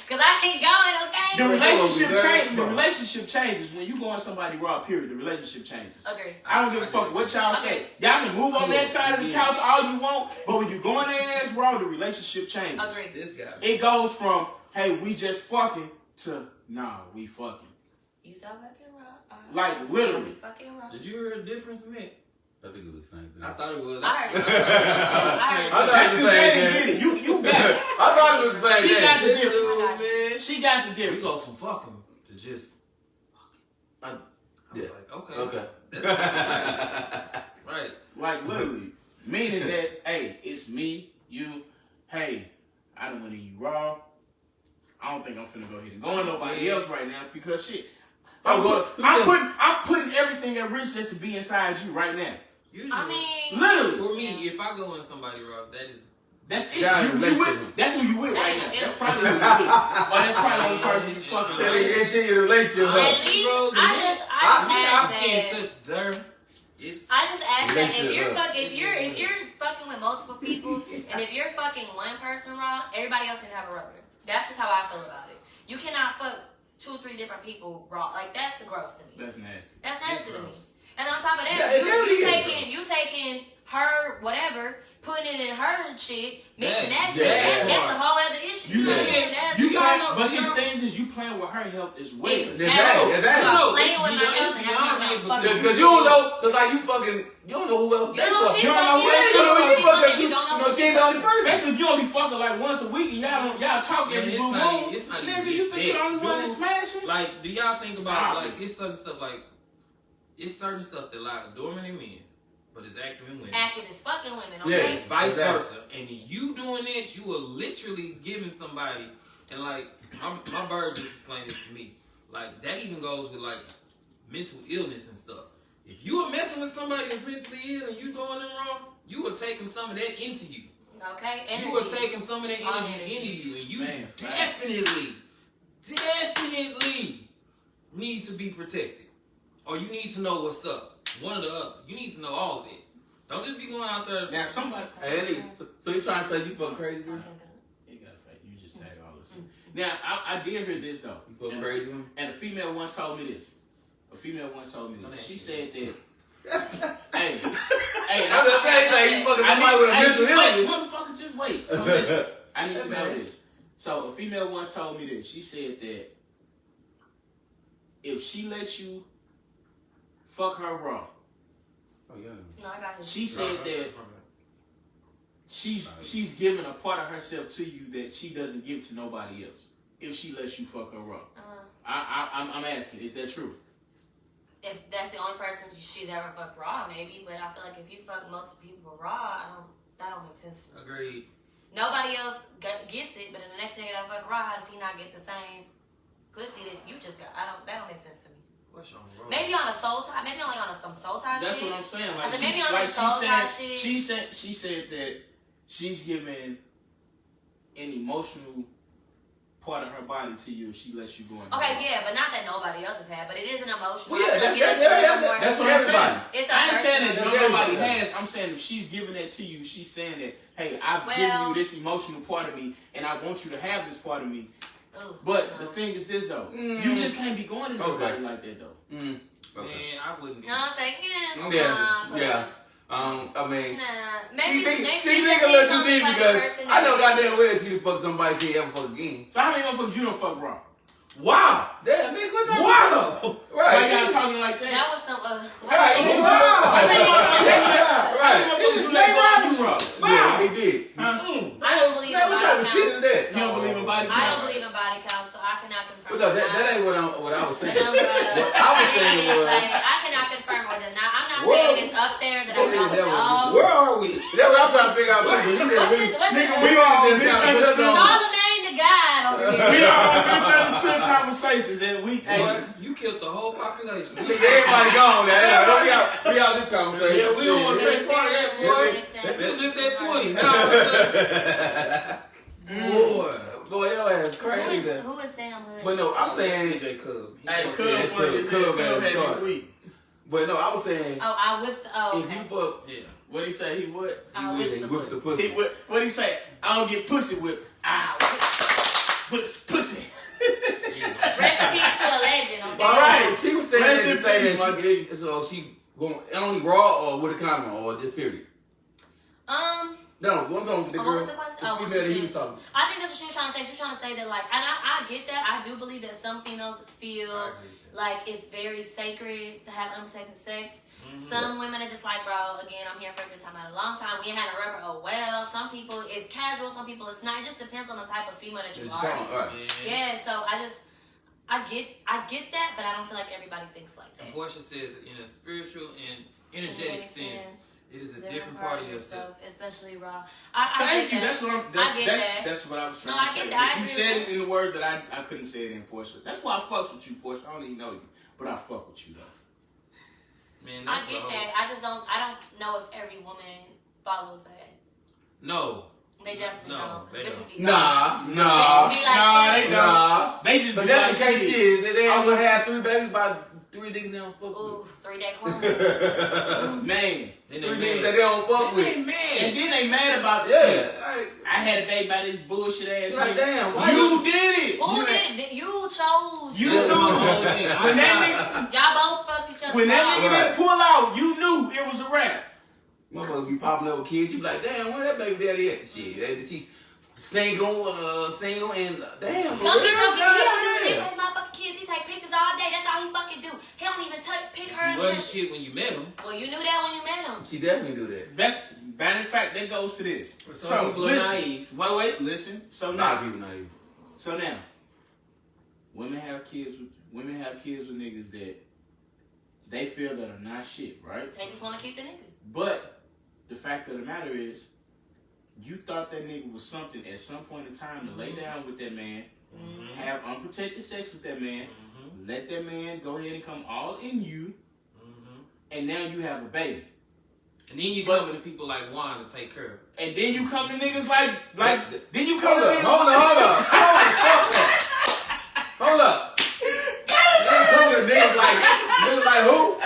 Cause I ain't going, okay? the relationship Bro. changes. The relationship changes when you go on somebody raw. Period. The relationship changes. Agree. I don't give a fuck what y'all say. Y'all can move on that side of the couch all you want, but when you go on their ass raw, the relationship changes. Agree. This guy. It goes from hey we just fucking to nah we fucking. You stop fucking raw. Like, literally. Fucking raw. Did you hear the difference in it? I think it was the same thing. I thought it was. I heard it. I heard thought it. That's it the was the thing. same Get it. You got it. I thought it was the same She thing. got the This difference. dude, man. She got the We difference. go from fucking to just. I was Yeah. like, okay. Okay. That's right. Right. Like literally, meaning that hey, it's me, you. Hey, I don't want to you raw. I don't think I'm finna go ahead and go on nobody else right now because shit. I'm putting everything at risk just to be inside you right now. Usually, I mean, Literally, for me, if I go in somebody raw, that is. that's it. Yeah, You relationship. with, that's who you with right now. Yeah. That's probably who you with. Or that's probably the only person you fucking That with. nigga continue the relationship. at huh? least Bro, I just asked can't that. touch there. It's. I just asked that if you're Relationship, if you're fucking with multiple people and if you're fucking one person raw, everybody else can have a rubber. That's just how I feel about it. You cannot fuck 2 or 3 different people raw. Like that's gross to me. That's nasty. That's nasty to me. gross. And on top of that, Yeah, you taking her whatever, putting it in her shit, mixing that shit. Yeah. That's a whole other issue. You know what I'm saying? That's But see, the thing is, you playing with her health as well. Exactly. Exactly. Playing with my health, and that's not gonna fuck with Because you don't know, because like you don't know who else. You don't know she You don't know where fucking, fucking. you don't know who She she ain't the only fucking. person. Especially if you only fuck her like once a week and y'all talk every blue moon. It's not Nigga, even you think you're the only one that's smashing? Like, do y'all think Stop about, it. like, it's certain stuff, like, it's certain stuff that lies dormant in men, but it's active in women. Active as fucking women, Yeah. okay? It's vice Exactly. versa. And you doing it, you are literally giving somebody, and like, my bird just explained this to me. Like, that even goes with, like, mental illness and stuff. If you are messing with somebody that's mentally ill and you doing them wrong, you are taking some of that into you. Okay, energy. You are taking some of that All energy into energies. you, and you Man, definitely need to be protected, or you need to know what's up. One or the other. You need to know all of it. Don't just be going out there. Now somebody. Hey, so you trying to say you fuck crazy, man? You got a fact. You just tag all this. Now I did hear this though. You fuck crazy, man? And a female once told me this. She said that. Hey, and I'm just saying, you fucking somebody with a mental wait, illness. motherfucker, just wait. So listen, I need to know this. So a female once told me this. She said that if she lets you fuck her raw, Oh yeah. No, I got his. she said that she's giving a part of herself to you that she doesn't give to nobody else. If she lets you fuck her raw, I'm asking, is that true? If that's the only person she's ever fucked raw, maybe. But I feel like if you fuck multiple people raw, that don't make sense to me. Agreed. Nobody else gets it, but then the next nigga that fuck raw, how does he not get the same pussy that you just got? That don't make sense to me. What's wrong, bro? Maybe on a soul tie, maybe on like some soul tie That's shit. what I'm saying. I Like said maybe on some soul tie shit. she said that she's giving an emotional part of her body to you if she lets you go in. Okay, yeah, but not that nobody else has had, but it is an emotional. Well, yeah, I feel like it is a little more- That's what I'm saying. It's a I ain't saying that personal nobody thing. has. I'm saying if she's giving that to you, she's saying that, hey, I've given you this emotional part of me, and I want you to have this part of me. Ooh, But no. the thing is this though, you just can't be going to nobody like that though. Okay. Man, I wouldn't. No, I'm saying, Yeah. I mean, maybe she maybe nigga a little on too the deep type of because person I know that- goddamn well she fuck somebody she ain't ever fuck again. So how many motherfuckers you don't fuck raw? Wow. Damn, nigga, what's up? Wow. Why y'all talking like that? That was some. Right. How many motherfuckers you let go and you raw? Yeah, he did. I don't believe Man, in what body type of shit is counts. that? You don't believe in body I don't count? believe in body counts, so I cannot confirm. But no, that ain't what I was saying. What I was saying was, like, I cannot confirm or deny. I'm not Where- saying it's up there that I don't know. Where are we? that's what I'm trying to figure out. Too. He said, What's nigga, the- we all misunderstood. Charlamagne the God over We here. all misunderstood conversations and we. Boy, you killed the whole population. Everybody gone now. We all this conversation. Yeah, we don't want to take part of that, boy. Makes sense. That's just at 20. Boy. Boy, your ass crazy. Who is Sam Hood? But no, I'm saying, DJ Cub. Hey, Yeah, Cub it's funny Cub. as hell. Cub Cub had had it me weak. but no, I was saying, Oh, I whips the. Oh, if okay. you fuck, Yeah. What he say? He what? I he whips the whips the pussy. pussy. What he say? I don't get pussy whipped. I whip pussy. Rest in peace to a legend, okay? All right, she was saying Rest that in to say peace, that she, so she going only raw or with a condom or just period. No, one time the what girl, was the question? Oh, what female that she he was said. talking. I think that's what she was trying to say. She was trying to say that, like, and I get that. I do believe that some females feel like it's very sacred to have unprotected sex. Some women are just like, bro, again, I'm here for a good time, not a long time. We ain't had a rubber, oh well. Some people it's casual, some people it's not. It just depends on the type of female that you It's are. all right. Yeah, so I get that, but I don't feel like everybody thinks like that. Portia says, in a spiritual and energetic sense, it is a different part of yourself. Especially raw. I Thank get you. that. That's what I'm. I get that. That's what I was trying No, to I say. get that. But I you agree said with it in the words that I couldn't say it in Portia. That's why I fucks with you, Portia. I don't even know you, but I fuck with you though. Man, I that's get the whole- that. I don't know if every woman follows that. No. They definitely No, don't. they Bitches don't. be Nah. They just be like, they Nah. They just But be that's like the case shit. is, they ain't gonna have 3 babies by 3 niggas they don't fuck ooh, with. 3-day clones. Man. Then 3 they niggas mad. that they don't fuck with. They mad. And then they mad about the shit. Yeah. Like, I had a baby by this bullshit ass like, nigga. damn, why You did it. Who did it? You chose. You That's know. my whole thing. When that Y'all both fucked each other. When that nigga didn't pull out, you knew it was a wrap. Motherfuckers be popping up with kids. You be like, damn, where that baby daddy at? Shit, she's single, and damn. Come get your kid. He don't do shit with his motherfucking kids. He take pictures all day. That's all he fucking do. He don't even pick her. You wasn't shit when you met him. Well, you knew that when you met him. She definitely do that. That's matter of fact. That goes to this. Some people are listen. naive. Wait. Listen. So A lot now, of people naive. so now, women have kids with niggas that they feel that are not shit, right? They just want to keep the nigga. But the fact of the matter is, you thought that nigga was something at some point in time to lay down with that man, have unprotected sex with that man, let that man go ahead and come all in you, and now you have a baby. And then you come to people like Juan to take care of. And then you come to niggas like then you come to niggas Hold up. Then come to niggas like who?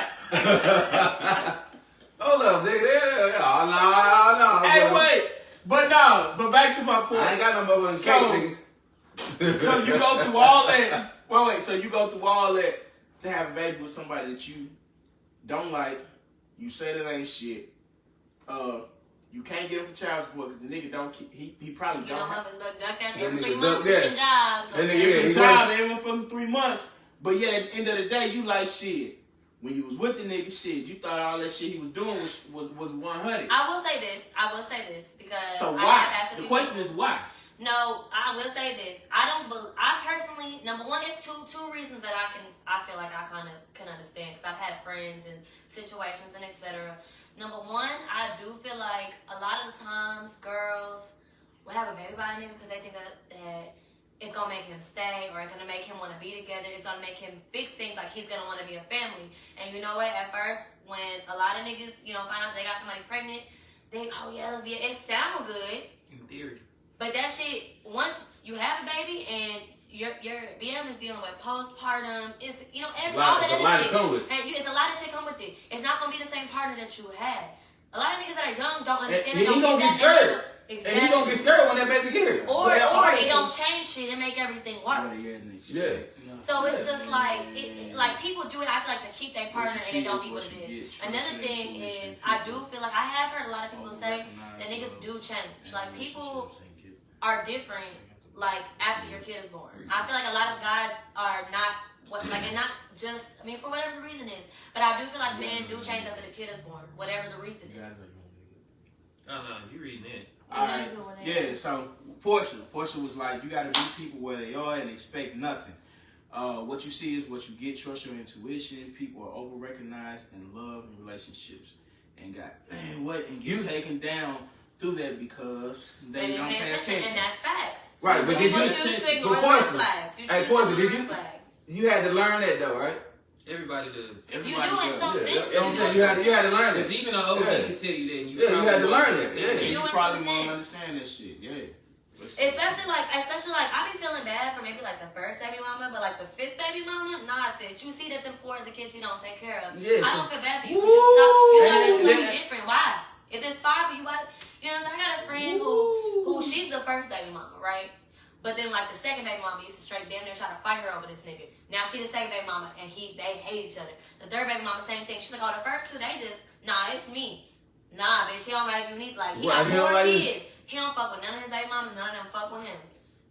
Hold up, nigga. Oh, no. Hey, wait. But back to my point. I ain't got no mother in cake, nigga. So you go through all that. So you go through all that to have a baby with somebody that you don't like. You say that ain't shit. You can't get him for child support because the nigga don't. He probably You don't. don't have a duck that every That 3 nigga months duck that. switching jobs. That nigga, It's he a job every fucking 3 months. But yeah, at the end of the day, you like shit. When you was with the nigga, shit, you thought all that shit he was doing was 100. I will say this because So I why? have asked a The few question people. is why. No, I will say this. I personally, number one, is two reasons that I feel like I kind of can understand because I've had friends and situations and etc. Number one, I do feel like a lot of the times girls will have a baby by a nigga because they think that it's gonna make him stay or it's gonna make him want to be together. It's gonna make him fix things like he's gonna want to be a family. And you know what? At first, when a lot of niggas, find out they got somebody pregnant, they it sound good. In theory. But that shit, once you have a baby and your BM is dealing with postpartum, it's all that other shit. And it's a lot of shit come with it. It's not gonna be the same partner that you had. A lot of niggas that are young don't understand. And he gonna get scared. Exactly. And he gonna get scared when that baby get here. Or it don't change shit and make everything worse. Yeah. So it's just like people do it. I feel like to keep their partner and it don't be what it is. Another thing is I do feel like I have heard a lot of people say that niggas do change. Like people are different. Like after your kid is born, I feel like a lot of guys are not and not just for whatever the reason is. But I do feel like men do change after the kid is born, whatever the reason is. No, you reading it. Alright. Yeah, so Portia was like, you gotta meet people where they are and expect nothing. What you see is what you get. Trust your intuition. People are over-recognized and love in relationships and get taken down through that because they don't pay attention. And that's facts. Right, but did People you choose to ignore the red flags. You choose to ignore the red flags. You had to learn that though, right? Everybody does. You do in some sense. You had to learn it. Because even an OG can tell you that. And you had to learn it. Yeah. You probably won't understand that shit. Yeah. Especially like I be feeling bad for maybe like the first baby mama, but like the fifth baby mama, nah, sis. You see that them four of the kids he don't take care of. Yeah, I don't feel bad for you. You thought you was different. Why? If there's five of you, why? You know what I'm saying? I got a friend who she's the first baby mama, right? But then like the second baby mama used to straight damn near try to fight her over this nigga. Now she's the second baby mama and they hate each other. The third baby mama, same thing. She's like, the first two they just it's me. Nah, bitch, he don't like me. Like he got four kids. He don't fuck with none of his baby mamas. None of them fuck with him.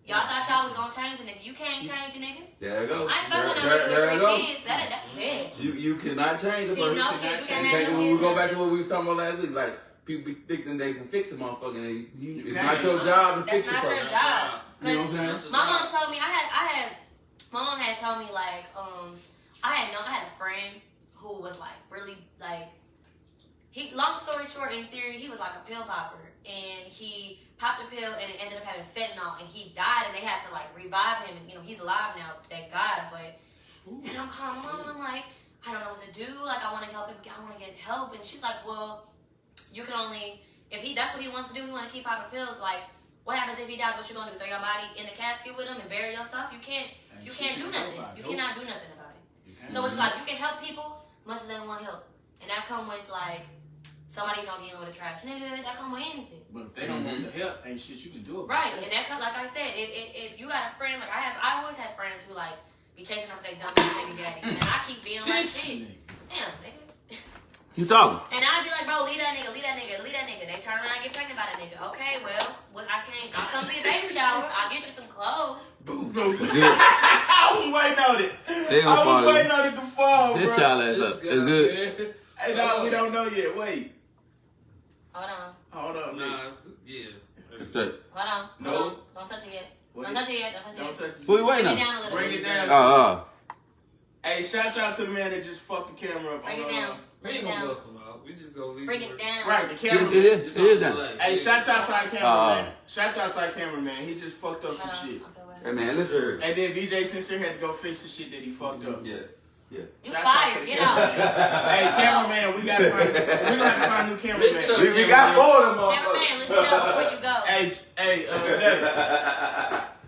Y'all thought y'all was gonna change a nigga. You can't change a nigga. There you go. I ain't fucking with no nigga with 3 kids. That's dead. You cannot change the person. No kids. You can't have no When we kids. go back to what we was talking about last week, like people be thinking they can fix a motherfucker, and it's not your job to fix That's a not your person. job. You know what I'm saying? My mom told me my mom had told me like I had a friend who was like really like long story short, in theory, he was like a pill popper and he popped a pill and it ended up having fentanyl and he died and they had to like revive him and he's alive now, thank God. But and I'm calling my mom and I'm like, I don't know what to do, like I want to help him, I want to get help. And she's like, well, you can only that's what he wants to do, he want to keep popping pills. Like what happens if he dies? What you gonna do? Throw your body in the casket with him and bury yourself? You can't do nothing. You cannot do nothing about it. So it's like you can help people much as they don't want help. And that come with like somebody don't get with a trash nigga, that come with anything. But if they don't want the help, ain't shit you can do about right, it. and that come, like I said, if you got a friend, like I've always had friends who like be chasing after their dumb baby daddy, and I keep being like shit. damn, nigga. You talking? And I'd be like, bro, leave that nigga. They turn around and get pregnant by that nigga. Okay, well, I'll come to your baby shower. I'll get you some clothes. I was waiting on it. I was waiting on it to fall, bro. This child ass up. It's good. Hey, no, we don't know yet. Wait. Hold on. Nah, yeah. Straight. Hold on. No. Don't touch it yet. Wait. Don't touch it yet. Don't touch it. Who you waiting Bring it on? down a little Bring bit. it down. Oh, Hey, shout out to the man that just fucked the camera up. Bring it on, down. We ain't gonna bust them out. We just gonna leave Bring it down. Right, the it camera. is. It is done. Hey, shout out to our cameraman. Shout out to our cameraman. He just fucked up some Hold on. shit. Okay, wait. Hey man, listen. And then DJ Sincere had to go fix the shit that he fucked up. Yeah. You Shout out to fired. the Get out. Hey, cameraman, we gonna have to find a new cameraman. We got more of them Cameraman, lift it up before you go. Hey, Jay.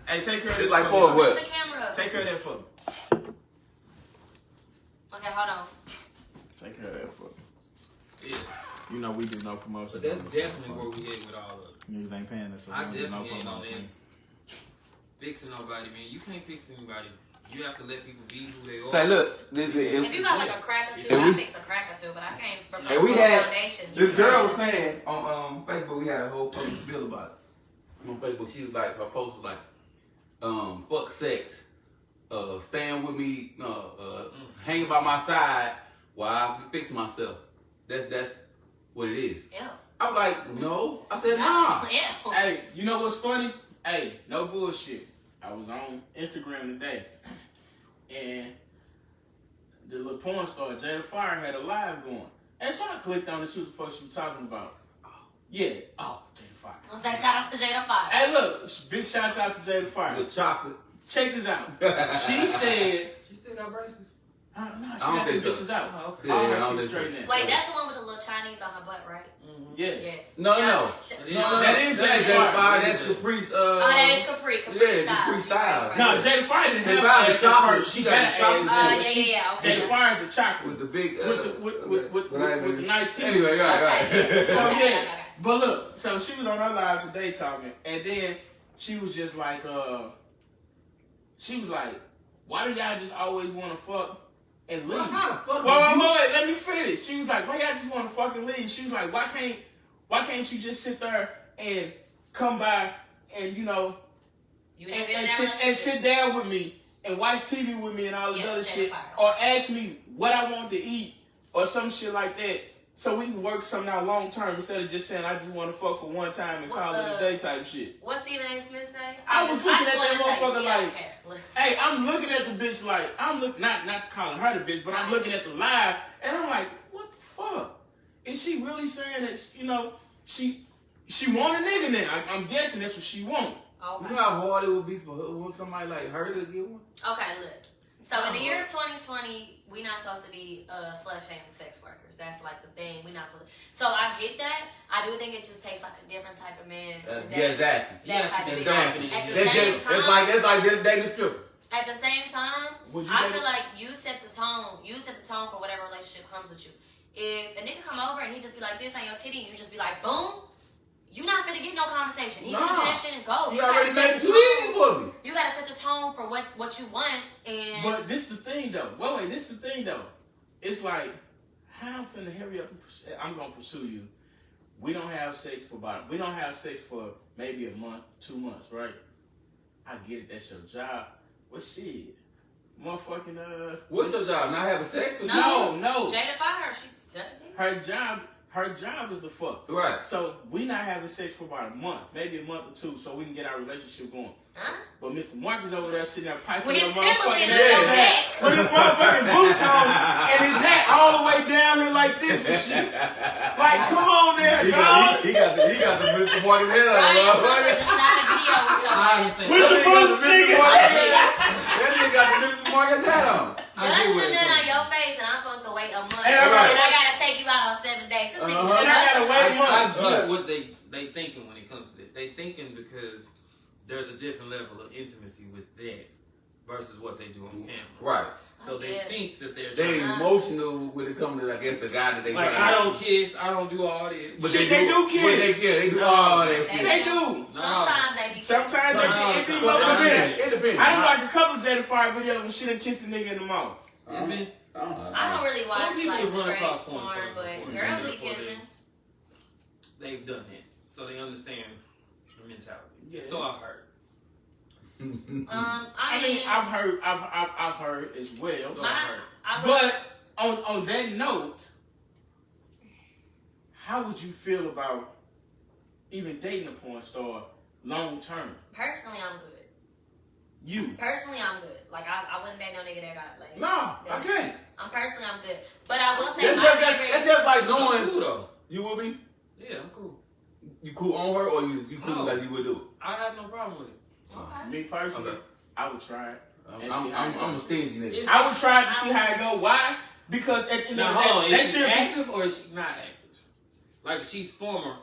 Hey, take care of this. It's like for four me. what? Lift the camera up. Take care of that for me. Okay, hold on. Take care of that for me. Yeah. You know we do no promotion. But that's definitely where we at with all of it. Niggas ain't paying us. So I we don't do definitely ain't on promotion. that fixing nobody, man. You can't fix anybody. You have to let people be who they are. Say, look. If you got like a crack or two, And I we- fix a crack or two, but I can't from And we no had foundations. this girl was saying on Facebook, we had a whole post bill about it. On Facebook, she was like, her post was like, fuck sex, stand with me, hang by my side while I fix myself. That's what it is. Yeah. I was like, no. I said, nah. Yeah. Hey, you know what's funny? Hey, no bullshit. I was on Instagram today, and the little porn star Jada Fire had a live going, and so I clicked on to see what the fuck she was talking about. Yeah. Oh, Jada Fire. I'm saying shout out to Jada Fire. Hey, look, big shout out to Jada Fire. The chocolate. Check this out. She said, She still got braces. no, she I don't got them think so. bitches out. Oh, okay. Yeah, All I her don't teeth think straight so. now. Wait, that's the one with the little Chinese on her butt, right? Yeah. Yes. No. That is Jada Jada Fire. Fire. That's Caprice. Oh, that is Capri. Capri yeah, style. Capri style. Right. No, Jada Fire didn't They have found the ass at chocolate. first. She She got got an the chocolate. ass. Yeah. Okay. Jada Fire's a chocolate. With the big. With the nice teeth. Anyway, Okay. So Okay. yeah, but look, so she was on her live today talking, and then she was just like, why do y'all just always want to fuck and leave? Wait, let me finish. She was like, why y'all just want to fuck and leave? She was like, why can't you just sit there and come by and You didn't be in that and relationship. sit down with me and watch TV with me and all this Yes, other Jada shit, Fire. or ask me what I want to eat or some shit like that, so we can work something out long term instead of just saying I just want to fuck for one time and call it a day type shit. What Stephen A. Smith say? I was looking at just that wanna motherfucker say, like, okay. hey, I'm looking at the bitch like not calling her the bitch, but I'm looking at the live and I'm like, what the fuck? Is she really saying that she want a nigga now? I'm guessing that's what she want. Okay. You know how hard it would be for somebody like her to get one? Okay, look. So in the year of 2020, we're not supposed to be slut-shaming sex workers. That's like the thing. We're not supposed to. So I get that. I do think it just takes like a different type of man to Yeah, date exactly. that type of bitch. Exactly. At the That's same just, time, it's like this dating stripper. at the same time, Would you I date- feel like you set the tone. You set the tone for whatever relationship comes with you. If a nigga come over and he just be like this on your titty, and you just be like boom, you not finna get no conversation. He can do that shit and go. You gotta already set made it the too tone. easy for me. You gotta set the tone for what you want, and But this the thing though. Wait, this the thing though. It's like, how I'm finna hurry up and I'm gonna pursue you. We don't have sex for maybe a month, 2 months, right? I get it, that's your job. Well shit. Motherfucking What's your job? Not having sex with you? No. Jada Fire, she said it. Her job is the fuck. Right. So we not having sex for about a month, maybe a month or two, so we can get our relationship going. Huh? But Mr. Mark is over there sitting there piping With your his motherfucking Timberlands in your ass neck. with his motherfucking boots on and his hat all the way down here like this and shit. Like, come on there, He dog. got the Mr. Morgan head on. Ryan bro. Brother just shot a video with your I ass. understand. With the boots, nigga. That nigga got the Mr. Morgan's hat on. You're listening to that on your face, and I'm supposed to wait a month. Hey, And right. I gotta take you out on 7 days. This nigga And I gotta wait a month. I get what they thinking when it comes to that. They thinking because there's a different level of intimacy with that versus what they do on camera. Right. So they Yeah. think that they're They trying. emotional when it comes to, I guess, the guy that they Like, trying I to- don't kiss, I don't do all this. But Shit, they do but kiss. They do all that shit. They do. Sometimes they be. Sometimes they No, it be sometimes motherfucking. It depends. I done watched a couple of Jada Fire videos when she done kissed the nigga in the mouth. It's been. I don't really watch Some people like run straight across porn, porn stars but before, girls so be therefore kissing. They've done it, so they understand the mentality. Yeah. So I've heard. I mean, I've heard as well. So But on that note, how would you feel about even dating a porn star long term? Personally, I'm good. You? Personally, I'm good. Like I wouldn't date no nigga that got laid. No, I can't. I'm good. But I will say That's my just, favorite. that's just like I'm knowing cool though. you will be. Yeah, I'm cool. You cool on her, or you cool No. like you would do? I have no problem with it. Okay. Me personally, Okay. I would try it. And see how it I'm a goes. stingy nigga. It's- I would try to see how it go. Why? Because at the end Now of the hold on, day, is she active or is she not active? Like she's former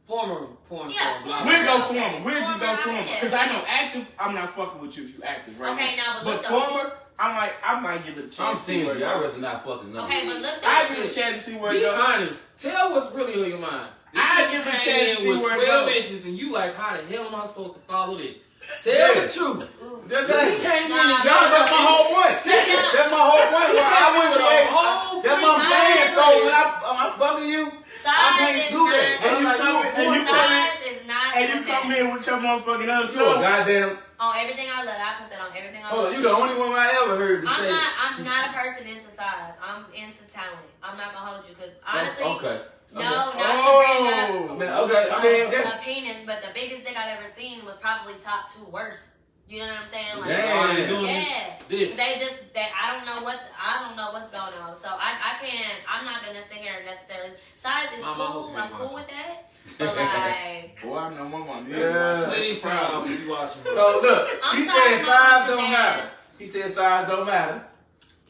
porn Yeah, star. Blah, we'll blah, go blah. former. We'll just go Former, former. yeah. Because I know active, I'm not fucking with you if you active right Okay, now. now, but look though. former, I might give it a chance. I'm to see where stingy. it I'd goes. rather not fucking know. Okay, but look though. I give it a chance to see where it Be goes. honest. Tell what's really on your mind. This I nigga give it a came chance in to see with where it 12 goes. inches and you like, how the hell am I supposed to follow this? Tell Yeah. the truth. Ooh. That's He it. came in Nah, and Y'all, that's my whole point. Yeah. That's my whole point. Why I wouldn't with a be whole That's my freaking plan. So time. when I'm fucking you, I Size can't is do that. not. And you I'm like, come in- and you you come in- Size is not. And you for come that. in with your motherfucking other so soul. goddamn. On everything I love, I put that on everything I Hold love. on, you the only one I ever heard to say. I'm not a person into size. I'm into talent. I'm not gonna hold you because honestly, Okay. no, Okay. not to bring up Oh. I mean, okay. I mean, that's, a penis, but the biggest dick I've ever seen was probably top 2 worst. You know what I'm saying? Like, Damn. You're doing yeah. this. They just that I don't know what's going on. So I can't. I'm not gonna sit here and necessarily. Size is Mama, cool. okay, I'm cool watch. with that. But like, Boy, I know my mom. Yeah. Please tell me you watching. so look, I'm he sorry, said Mama, size to don't matter. dance. He said size don't matter.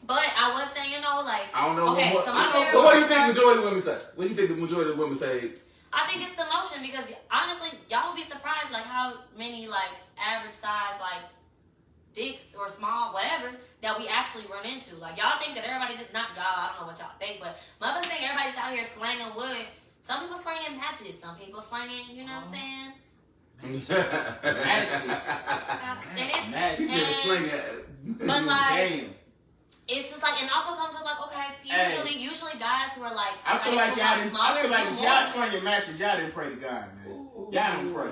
but I was saying, you know, like, I don't know okay, what. so my favorite. So what do you think porn the majority of women say? What do you think the majority of women say? I think it's the motion because honestly, y'all would be surprised like how many like average size like dicks or small whatever that we actually run into. Like y'all think that everybody just not y'all. I don't know what y'all think, but mother think everybody's out here slanging wood. Some people slanging matches. Some people slanging, you know what I'm saying? And it's He said sling it. but like Damn. it's just like and also comes with like okay usually guys who are like I feel like y'all didn't. smaller I feel like do if more. y'all slinging matches, y'all didn't pray to God, man. Y'all don't pray.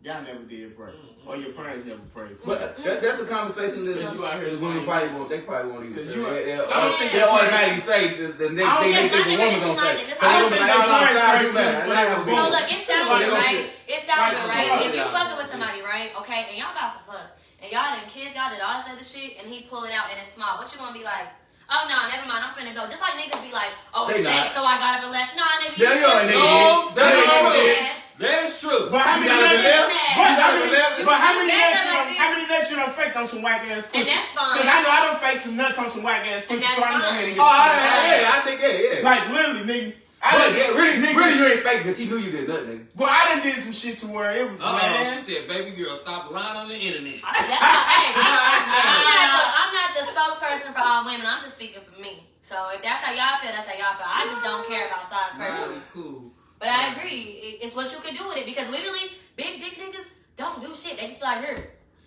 Y'all never did pray, or your parents never prayed. For But that's the conversation that Because you out here women slanging probably matches. won't. They probably won't even. Because Say. you are- They'll I don't think they'll they- automatically say the next I don't thing they think think the it's woman's not- gonna say. it's not- So I they'll don't be think like, they "Oh, no, parents size prayed do for matter." them Like, before they So were look, it sounds Like, good, right? It sounds like, good, right? like, If you yeah. fucking with somebody, right? Okay, and y'all about to fuck, and y'all done kiss, y'all did all this other shit, and he pull it out and it's small. What you gonna be like? Oh no, never mind. I'm finna go. Just like niggas be like, oh it's They not. fake, so I got up and left. Nah, nigga, Yeah, you you still ain't small. nigga. That's You true. smashed. That is true. But how many You gotta nuts? live. But how many You nuts? better like How many nuts you done faked on some whack ass pussy? And that's fine. Cause I know I done faked some nuts on some whack ass pussy, that's so I can go ahead and fine. get Oh, some. I think yeah. Like literally, nigga. I But done, yeah, really, nigga, really, you ain't fake because he knew you did nothing. But I done did some shit to where it was She man. said, baby girl, stop lying on the internet. That's how, hey, I'm not the spokesperson for all women. I'm just speaking for me. So if that's how y'all feel, that's how y'all feel. I just don't care about size Nah, personally. it's cool. But I agree. It's what you can do with it because literally, big dick niggas don't do shit. They just be like, here.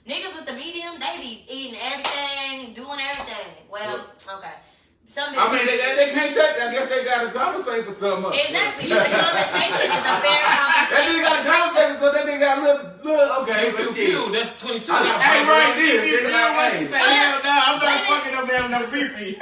Niggas with the medium, they be eating everything, doing everything. Well, okay. Some I mean, they can't take. I guess they got to compensate for something. Exactly. The conversation is a fair That nigga got to conversation. compensate because that nigga got a little okay. But Pew, shit. that's 22. I got- Hey, Right right, there, you nigga, know what hey. she say? Hell no, I'm not But- fucking them damn no pee-pee.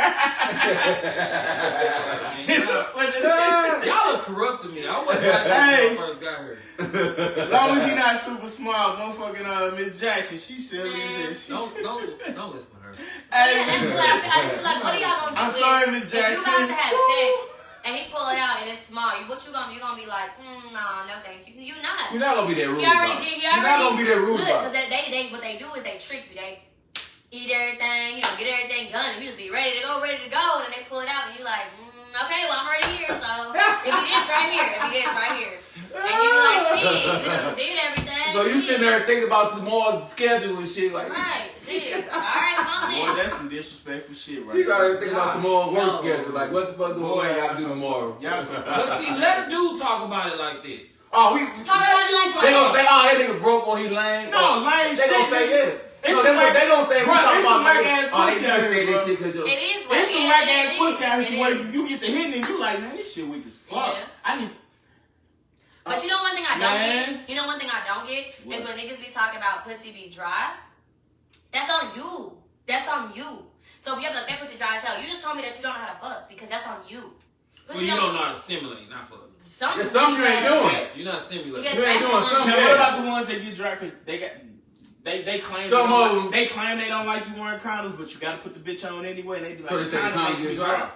Y'all are corrupt to me. I wasn't like this Hey. when I first got here. As long as he not super small, motherfucking Miss Jackson, she still is shit. Don't listen to her. Yeah, that's what I just feel like, what are y'all gonna do? I'm with- sorry, Miss If you Jackson. about to have sex and he pull it out and it's small, what you gonna be like? Nah, no thank you. You not. You're not gonna be that rude. He already about it. did. He You're already not gonna be that rude. Look, about because it. they what they do is they trick you. They eat everything, get everything done, and you just be ready to go, and then they pull it out, and you like, okay, well I'm already here, so if you this right here, and you be like, shit, you done did everything. So you shit. sitting there thinking about tomorrow's schedule and shit like. Right, shit. All right, come on Boy, then. that's some disrespectful shit right She's there. already thinking about tomorrow's work No. schedule. Like, what the fuck do Boy, I y'all gotta do some- tomorrow? Y'all some But see, let a dude talk about it like that. Oh, we. Talk about it like They gonna that. think, oh, that nigga broke or he lame. No, lame They gonna shit. say, yeah. It's No, some they gonna say, we Bro, talking it's some about whack like, ass oh, they pussy be understand bro. this shit because It is what It's some it whack is. ass pussy out It here where is. you get the hitting and you like, man, this shit weak as fuck. Yeah. I need. But you know one thing I don't Man. get? You know one thing I don't get What? is when niggas be talking about pussy be dry. That's on you. That's on you. So if you have that pussy dry as hell, you just told me that you don't know how to fuck because that's on you. Well, you don't know how to stimulate, not fuck. Some There's something you ain't doing. You're not stimulating. Because You ain't that's doing on something. Now, you. what about the ones that get dry because they claim Some of them- they claim they don't like you wearing condoms, but you gotta put the bitch on anyway. And they be like, So they say the condom condom makes me gets dry.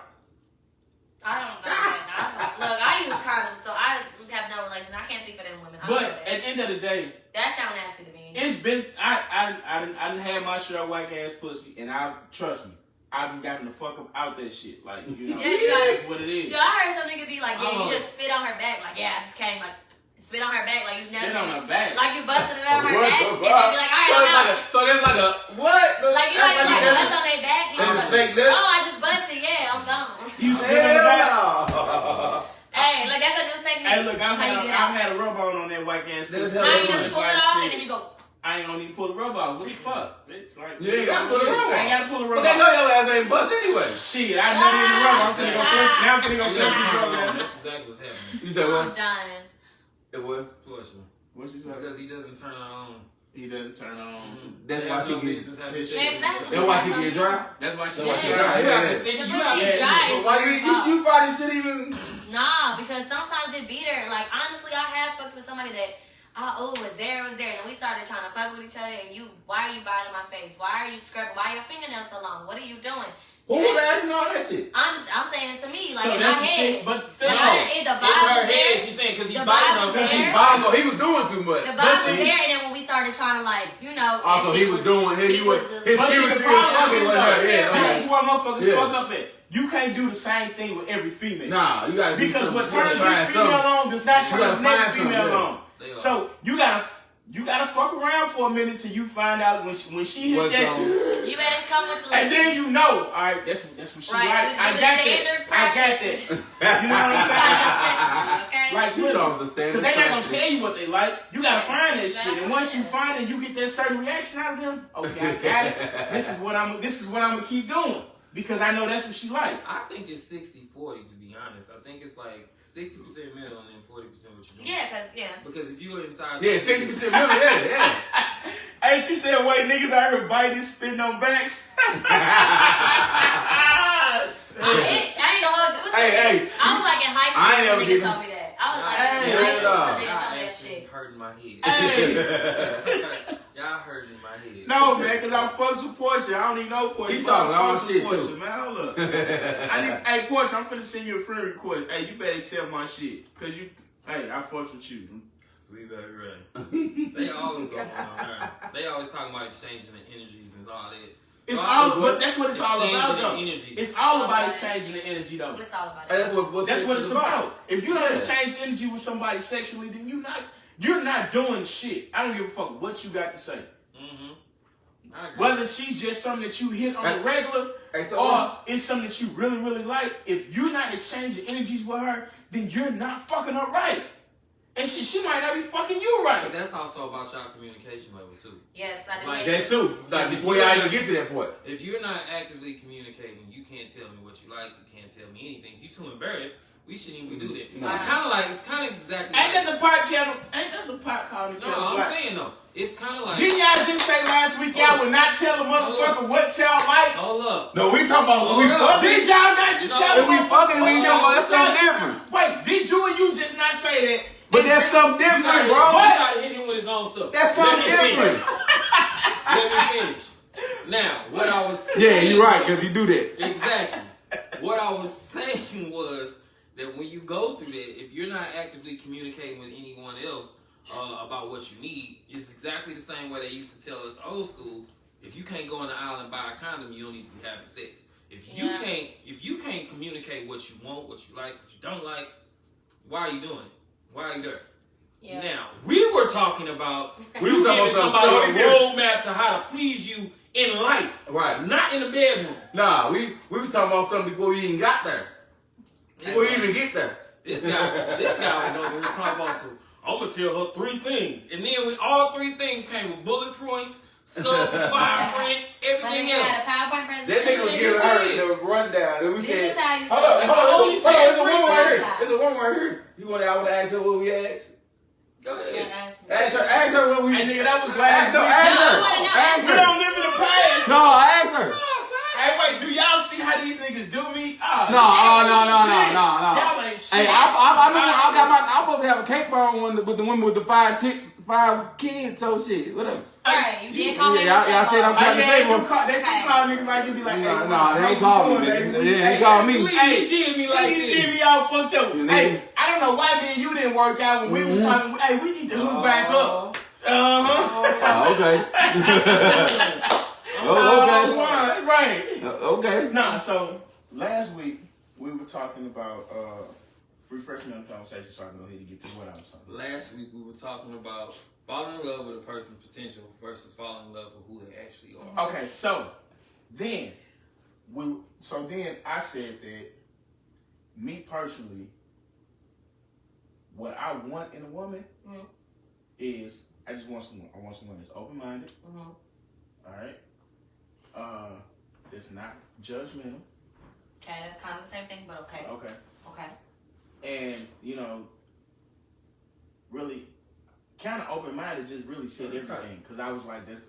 I don't know. Look, I use condoms, so I have no relation. I can't speak for them women. I don't know But that. at the end of the day, That sound nasty to me. it's been I done had my share of whack ass pussy, and trust me, I've gotten the fuck up out that shit. Like you know, Yeah, you got that's what it is. Yo, I heard some nigga be like, yeah, Oh. you just spit on her back. Like, yeah, I just came, like, spit on her back, like you Spit nothing. on her back. Like you busted it on her What back, the and they be like, all right, I'm out. So there's like a what? Like you know, you like that's- bust on their back. He's that's like, fake lip? oh, I just busted. Yeah, I'm gone. You spit on her back. Hell no. Hey, like that's a new technique. Hey, look, How you get I've out. had a rub on that whack ass pussy. That's Now you hell just no. pull it off, and then you go. I ain't gonna even pull the rub off. What the fuck, bitch? Like, You ain't gotta pull the rub I ain't off. gotta pull the rub But they off. know your ass ain't bust anyway. Shit, I know in the rub. I'm finna go flex. Now I'm finna go Yeah, flex the rub. Man. that's exactly what's happening. You said I'm what? dying. It was. Fortunately. What's he say? Because he doesn't turn on. He doesn't turn on. That's They why have she no gets. business having That's sex. Exactly. That's why she get dry. That's why she That's why got she you. dry. You Yeah, have to yeah. stim- The you have pussy to- is dry. But why you probably should even. Nah, because sometimes it be there. Like honestly, I have fucked with somebody that it was there, and then we started trying to fuck with each other. And why are you biting my face? Why are you scrubbing? Why are your fingernails so long? What are you doing? Who was asking all that shit? I'm saying it to me, like So in my that's the head. shit. But Like, no. the In vibe her was there. head, she's saying because he The biting vibe on was because there. Bob, he was doing too much. The But vibe see- was there, and then when we started trying to Also, he was doing. He was. just- His But see, was the problem is, with her. Yeah, this okay. is where motherfuckers Yeah. fuck up at. You can't do the same thing with every female. Nah, you gotta do Because something. what You gotta turns this find female something. on does not You turn gotta the next find female something, on. They are. So you gotta fuck around for a minute till you find out when she hit What's that. on? You better come with the. And then you know, all right, that's what she Right, like. you I do got the that. standard I got practice. that. You know what I'm saying? Okay. Like, You look, saw the because standard. they not gonna practice. tell you what they like. You gotta find that shit, and once you find it, you get that certain reaction out of them. Okay, I got it. This is what I'm gonna keep doing because I know that's what she like. I think it's 60-40 to be honest. I think it's like 60% male and then 40% what you're doing. Yeah, Because if you're inside, Yeah, 60% women. Yeah. Hey, she said, "Wait, niggas out here biting, spitting on backs." I ain't gonna hold you. It was Hey, some hey, niggas- I was like in high I school. ain't Some ever niggas getting- told me that. I was like Hey, in high school. yeah. Some niggas y'all told me that actually shit. hurting my head. Hey. Y'all hurting my head. No, man, because I fucks with Portia. I don't need no Portia. Keep but I talking all fucks with shit, Portia, too. man. Hold up. Hey, Portia, I'm finna send you a friend request. Hey, you better accept my shit. Because I fucks with you. Sweet baby Ray. They always on her. They always talking about exchanging the energies and all that. It's So all, but that's what it's all exchanging about, the though. energies. It's all about exchanging the energy, though. It's all about Hey, it. That's what it's about. If you don't Yeah. exchange energy with somebody sexually, then you're not doing shit. I don't give a fuck what you got to say. Mm-hmm. I agree. Whether she's just something that you hit on the regular, Hey, so or it's something that you really, really like. If you're not exchanging energies with her, then you're not fucking her right. And she might not be fucking you But right. that's also about y'all communication level too. Yes, I do. Like that's true. Like before y'all even get to that point. If you're not actively communicating, you can't tell me what you like. You can't tell me anything. If you're too embarrassed, we shouldn't even do that. Nah. It's kind of exactly. Ain't that the pot kettle? Ain't that the pot calling the No, kettle I'm black? saying though. It's kind of like. Didn't y'all just say last week y'all would not tell a motherfucker what y'all like? Hold up. No, we talking about when we Hold up. fucking. Did y'all not just No, tell When a we motherfucker fucking, what we y'all talking about that's like? something different. Wait, did you and you just not say that? But that's something You different, gotta, bro. you gotta hit him with his own stuff. That's Let something me finish. different. Let me finish. Now, what I was saying. Yeah, you're right, because he do that. Exactly. What I was saying was that when you go through that, if you're not actively communicating with anyone else about what you need, it's exactly the same way they used to tell us old school. If you can't go in the aisle and buy a condom, you don't need to be having sex. If you can't communicate what you want, what you like, what you don't like, why are you doing it? Why are you there? Yeah. Now, we were talking about We was talking giving about something somebody totally a different. roadmap to how to please you in life, Right. not in the bedroom. Nah, we was talking about something before we even got there. Before we even get there. This guy was over here talking about some. I'm gonna tell her 3 things, and then when all 3 things came with bullet points, sub vibrant, Like everything you had else. a PowerPoint That presentation. giving her the rundown. And we This said, is how you hold say on, it. hold on, You there's a said woman right here. three There's a woman right here. I want to ask her what we asked. Go Yeah, ahead. ask me. Ask her what we. Hey, nigga, that was Ask, last no, week. ask No, her. I wanna know. Ask We her. don't live in the past. No, ask her. Hey, wait, do y'all see how these niggas do me? Oh, No, y'all no. Y'all ain't shit. Hey, I got my. I'm supposed to have a cake bar one with the women with the 5 kids. So shit, whatever. Alright, you did call me. Yeah, y'all said I'm Like, trying to yeah, say they one. do call niggas like you be like, hey, No, how they you don't call doing, me. baby? Yeah, they call me. Hey, You did me like niggas did this. me all fucked up. Yeah, Hey, nigga. I don't know why me and you didn't work out when we was talking. Hey, we need to hook back up. Oh, okay. Right, right. Okay. Nah, so last week we were talking about refreshing the conversation so I can go ahead and get to what I was talking about. Last week we were talking about falling in love with a person's potential versus falling in love with who they actually are. Okay, so then I said that me personally, what I want in a woman is I want someone that's open-minded. All right. That's not judgmental. Okay, that's kind of the same thing, but okay. Okay. And really kind of open-minded just really said everything because I was like that's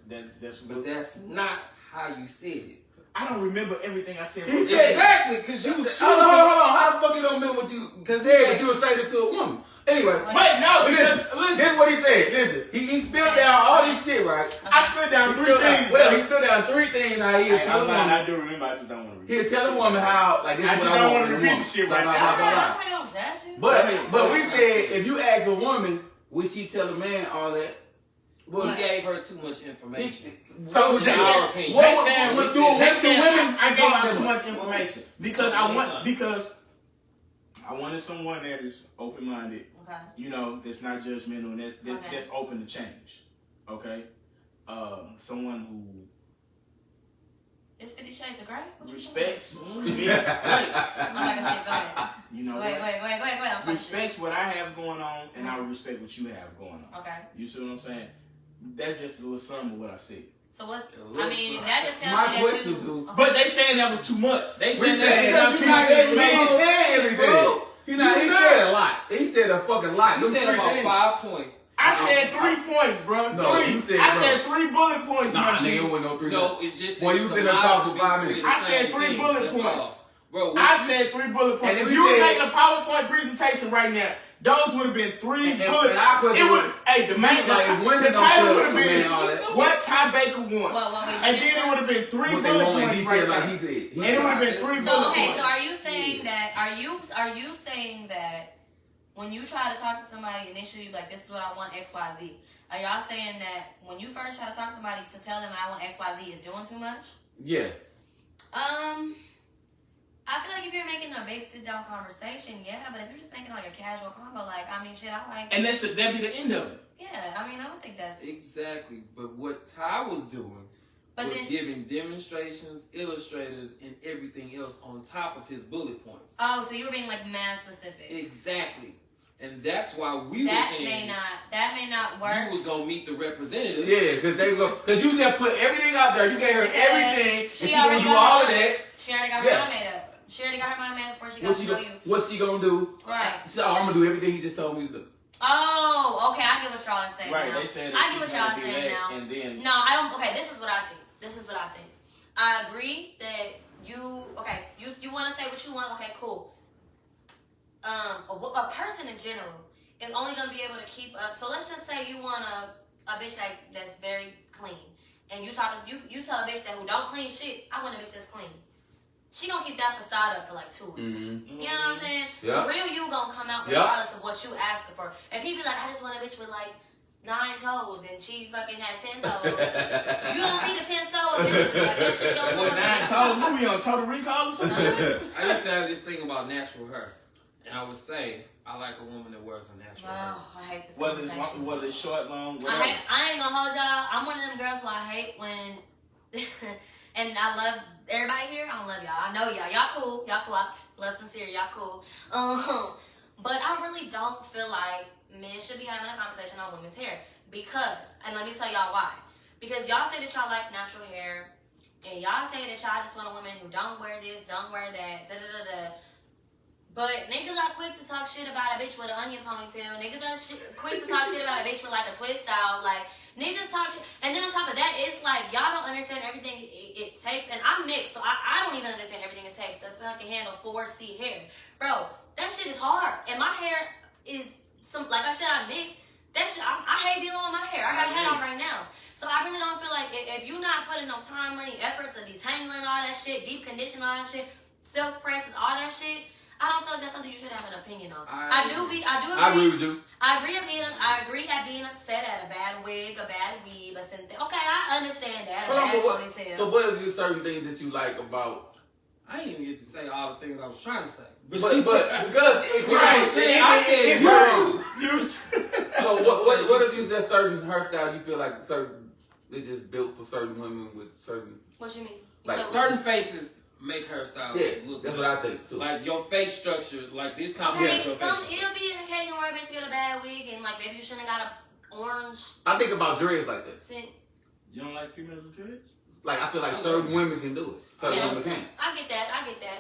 But that's not how you said it. I don't remember everything I said. Exactly, because you was Hold on. How the fuck you don't remember what you said, but you would say this to a woman? Anyway, Wait, no, because this is what he said. Listen, he spilled down all this shit, right? I spit down He 3 things. spilled down 3 things how he'll Hey, tell a I'm lying, woman. I do remember. I just don't want to repeat. He'll tell a woman how, like, this I is just what I don't want wanna in a repeat woman. the shit Blah, right blah, now. blah, blah, blah. Nobody gonna judge you. But we said if you ask a woman, would she tell a man all that? Well, he gave her too much information. So they they our said, opinion. what they would saying, do they with saying women? I gave out Talk too to much information because I wanted someone that is open-minded. Okay. You know, that's not judgmental and that's open to change. Okay, someone who It's 50 Shades of Grey? What you respects doing? me. I'm talking shit, go ahead. You know, Wait, I'm talking respects what I have going on, and I respect what you have going on. Okay. You see what I'm saying? That's just a little sum of what I said. So what's, Listen, that just tells my me that question you... is, Okay. But they saying that was too much. They saying We that said was too much information. everything. He said a lot. He said a fucking lot. He said about 5 points. I said 3 points, bro. No, 3. you said, I bro. said 3 bullet points, Nah, my nigga, it G. wasn't no 3. No, it's just Boy, that you it's been a there lot talk to for be 5 three minutes. of the I said same 3 things, bullet that's points. all. Bro, I said 3 bullet points. And If if you we was did- making a PowerPoint presentation right now, those would have been 3 And bullet. I could've It would. went- Hey, the main like, women the don't title tell would have been men all that. what Ty Baker wants, What we and then did it would have been 3 What they bullet want in points detail, right like now. he said. And it would have been 3 bullet So, okay, points. so are you saying that, are you saying that when you try to talk to somebody initially, like, this is what I want, X, Y, Z, are y'all saying that when you first try to talk to somebody to tell them I want X, Y, Z is doing too much? Yeah. I feel like if you're making a big sit-down conversation, yeah, but if you're just making like a casual combo, like, I mean, shit, I like... And that'd be the end of it. Yeah, I mean, I don't think that's... Exactly. But what Ty was doing was giving demonstrations, illustrators, and everything else on top of his bullet points. Oh, so you were being like mad specific. Exactly. And that's why we were That saying may not work. you was gonna meet the representative. Yeah, because you just put everything out there. You gave her everything, and she already gonna do got all her of that. She already got her mind made up. She already got her mind made up before she got to know you. What's she gonna do? Right. She said, I'm gonna do everything he just told me to do. Oh, okay. I get what y'all are saying Right, now. they said I get what y'all are saying now. and then No, I don't. Okay, this is what I think. I agree that you want to say what you want. Okay, cool. A person in general is only gonna be able to keep up. So let's just say you want a bitch that's very clean, and you tell a bitch that who don't clean shit, I want a bitch that's clean. She gonna keep that facade up for like 2 weeks. Mm-hmm. You know what I'm saying? Yeah. The real you gonna come out Yeah. regardless of what you asking for. If he be like, I just want a bitch with like 9 toes and she fucking has 10 toes. You don't see the 10 toes. Like, that shit don't with 9 toes, what we on Total Recall or some shit? I used to have this thing about natural hair. And I would say, I like a woman that wears a natural hair. Oh, I hate this. Whether it's conversation. long, whether it's short, long, whatever. I ain't gonna hold y'all. I'm one of them girls who I hate when, and I love everybody here. I don't love y'all. I know y'all. Y'all cool. I love sincere. Y'all cool. But I really don't feel like men should be having a conversation on women's hair because, and let me tell y'all why. Because y'all say that y'all like natural hair, And y'all say that y'all just want a woman who don't wear this, don't wear that, da-da-da-da. But niggas are quick to talk shit about a bitch with an onion ponytail. Niggas are quick to talk shit about a bitch with like a twist out. Like, niggas talk shit. And then on top of that, it's like, y'all don't understand everything it takes. And I'm mixed, so I don't even understand everything it takes to fucking handle 4C hair. Bro, that shit is hard. And my hair is, like I said, I'm mixed. That shit, I hate dealing with my hair. I got a hat on right now. So I really don't feel like if you're not putting no time, money, effort to detangling all that shit, deep conditioning all that shit, silk presses, all that shit, I don't feel like that's something you should have an opinion on. I agree. I agree with you. I agree at being upset at a bad wig, a bad weave, a synthetic. Okay, I understand that. A bad ponytail. So what are certain things that you like about? I didn't even get to say all the things I was trying to say. But because So what if you said certain hairstyle you feel like they just built for certain women with certain. What you mean? Like certain faces make hairstyles look that's good. what I think too. Like your face structure, like this Okay, complements your face. it'll be an occasion where a bitch get a bad wig and like maybe you shouldn't have got a orange. I think about dreads like that. You don't like females with dreads? Like I feel like certain women can do it. Certain women can't. I get that.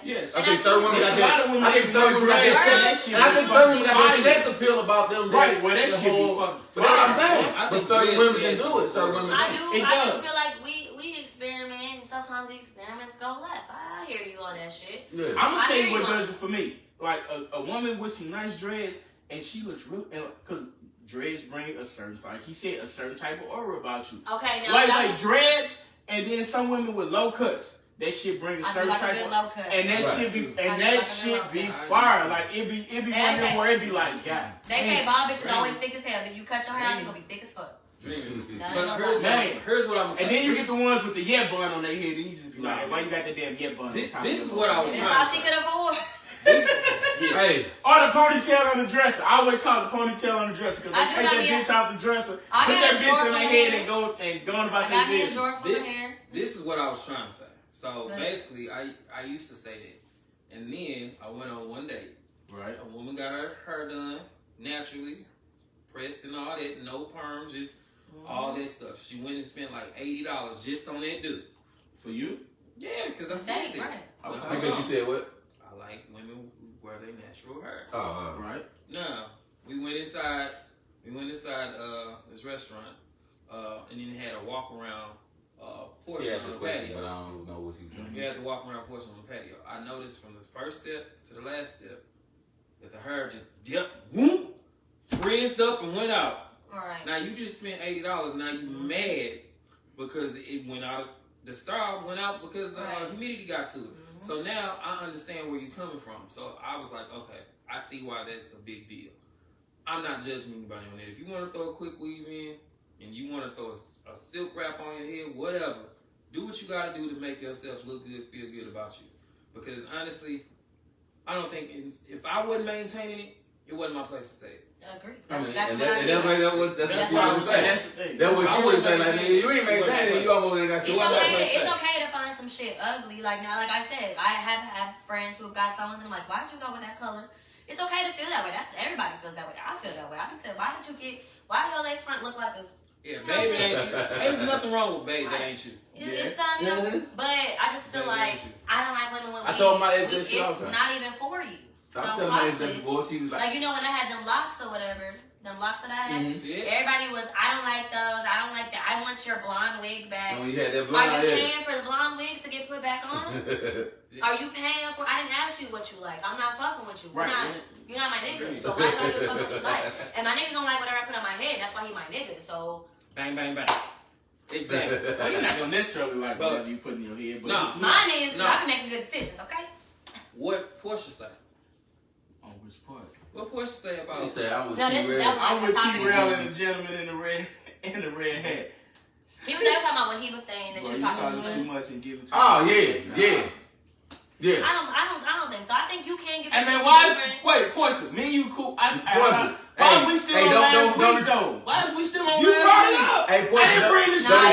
Yes. I think certain women got that. I think certain women got that appeal about them. Right, well that shit be fucking. But that's what I'm saying. But certain women can do it. Certain women I can't. do feel like we experiment and sometimes the experiments go left. I hear you on that shit. Yeah. I'm gonna tell you what does it for me. Like a woman with some nice dreads and she looks real, because dreads bring a certain, like he said, a certain type of aura about you. Okay, now like dreads, and then some women with low cuts. That shit bring a certain type of, low cut. and that shit be, and that shit be fire. Like it be one of them where it be like, God. They say bomb bitches always thick as hell, but you cut your hair out, you gonna be thick as fuck. But here's what I'm saying. And then you get the ones with the yet bun on their head, and you just be like, why you got the damn yet bun? This is what I was trying to That's all she could afford. Hey. Or the ponytail on the dresser. I always call it the ponytail on the dresser because they take that bitch out the dresser, put that bitch in their head and go about their business. This is what I was trying to say. So basically, I used to say that, and then I went on one date. Right. A woman got her hair done naturally, pressed and all that, no perm, just all that stuff. She went and spent like $80 just on that dude. For you? Yeah, because I said that. Right. Okay. Because you said what? I like women who wear their natural hair. Right. No, we went inside this restaurant, and then had a walk around portion on the patio. But I don't know what you doing. We had to walk around portion on the patio. I noticed from the first step to the last step that the hair just whoop, frizzed up and went out. Right. Now you just spent $80. Now you mad because it went out. The star went out because the humidity got to it. So now I understand where you're coming from. So I was like, okay, I see why that's a big deal. I'm not judging anybody on that. If you want to throw a quick weave in and you want to throw a silk wrap on your head, whatever, do what you got to do to make yourself look good, feel good about you. Because honestly, I don't think if I wasn't maintaining it, it wasn't my place to say it. I agree. That's That's what I was saying. That's what you was saying. Like, you ain't maintaining it. You almost ain't got It's okay to find some shit ugly. Like now, like I said, I have friends who've got someone and I'm like, why did you go with that color? It's okay to feel that way. That's everybody feels that way. I feel that way. I can say, why did your lace front look like a? Yeah, babe, it ain't you. There's nothing wrong with babe, that ain't you. It's something, you know, but I just feel like I don't like women with I told my ex it's not even for you. So like you know when I had them locks or whatever, them locks that I had, everybody was, I don't like those, I don't like that, I want your blonde wig back. Oh, you had that blonde. Are you paying for the blonde wig to get put back on? Are you paying for? I didn't ask you what you like. I'm not fucking with you. You're not my nigga. So why do I give a fuck what you like? And my nigga don't like whatever I put on my head. That's why he my nigga. So bang, bang, bang. Exactly. Well, you're not gonna necessarily like whatever you put in your head, but mine is because I be making good decisions. Okay. What Portia say? On which part? What Portia say about? He said, I'm with T-Rail and the gentleman in the red hat. He was talking about what he was saying that you talking too much and giving. Oh yeah. I don't think so. I think you can give. And man, wait, Portia, me and you cool. Why is we still on last week though? Why is we still on last week? You brought it up. Hey, Portia, I didn't bring this shit up.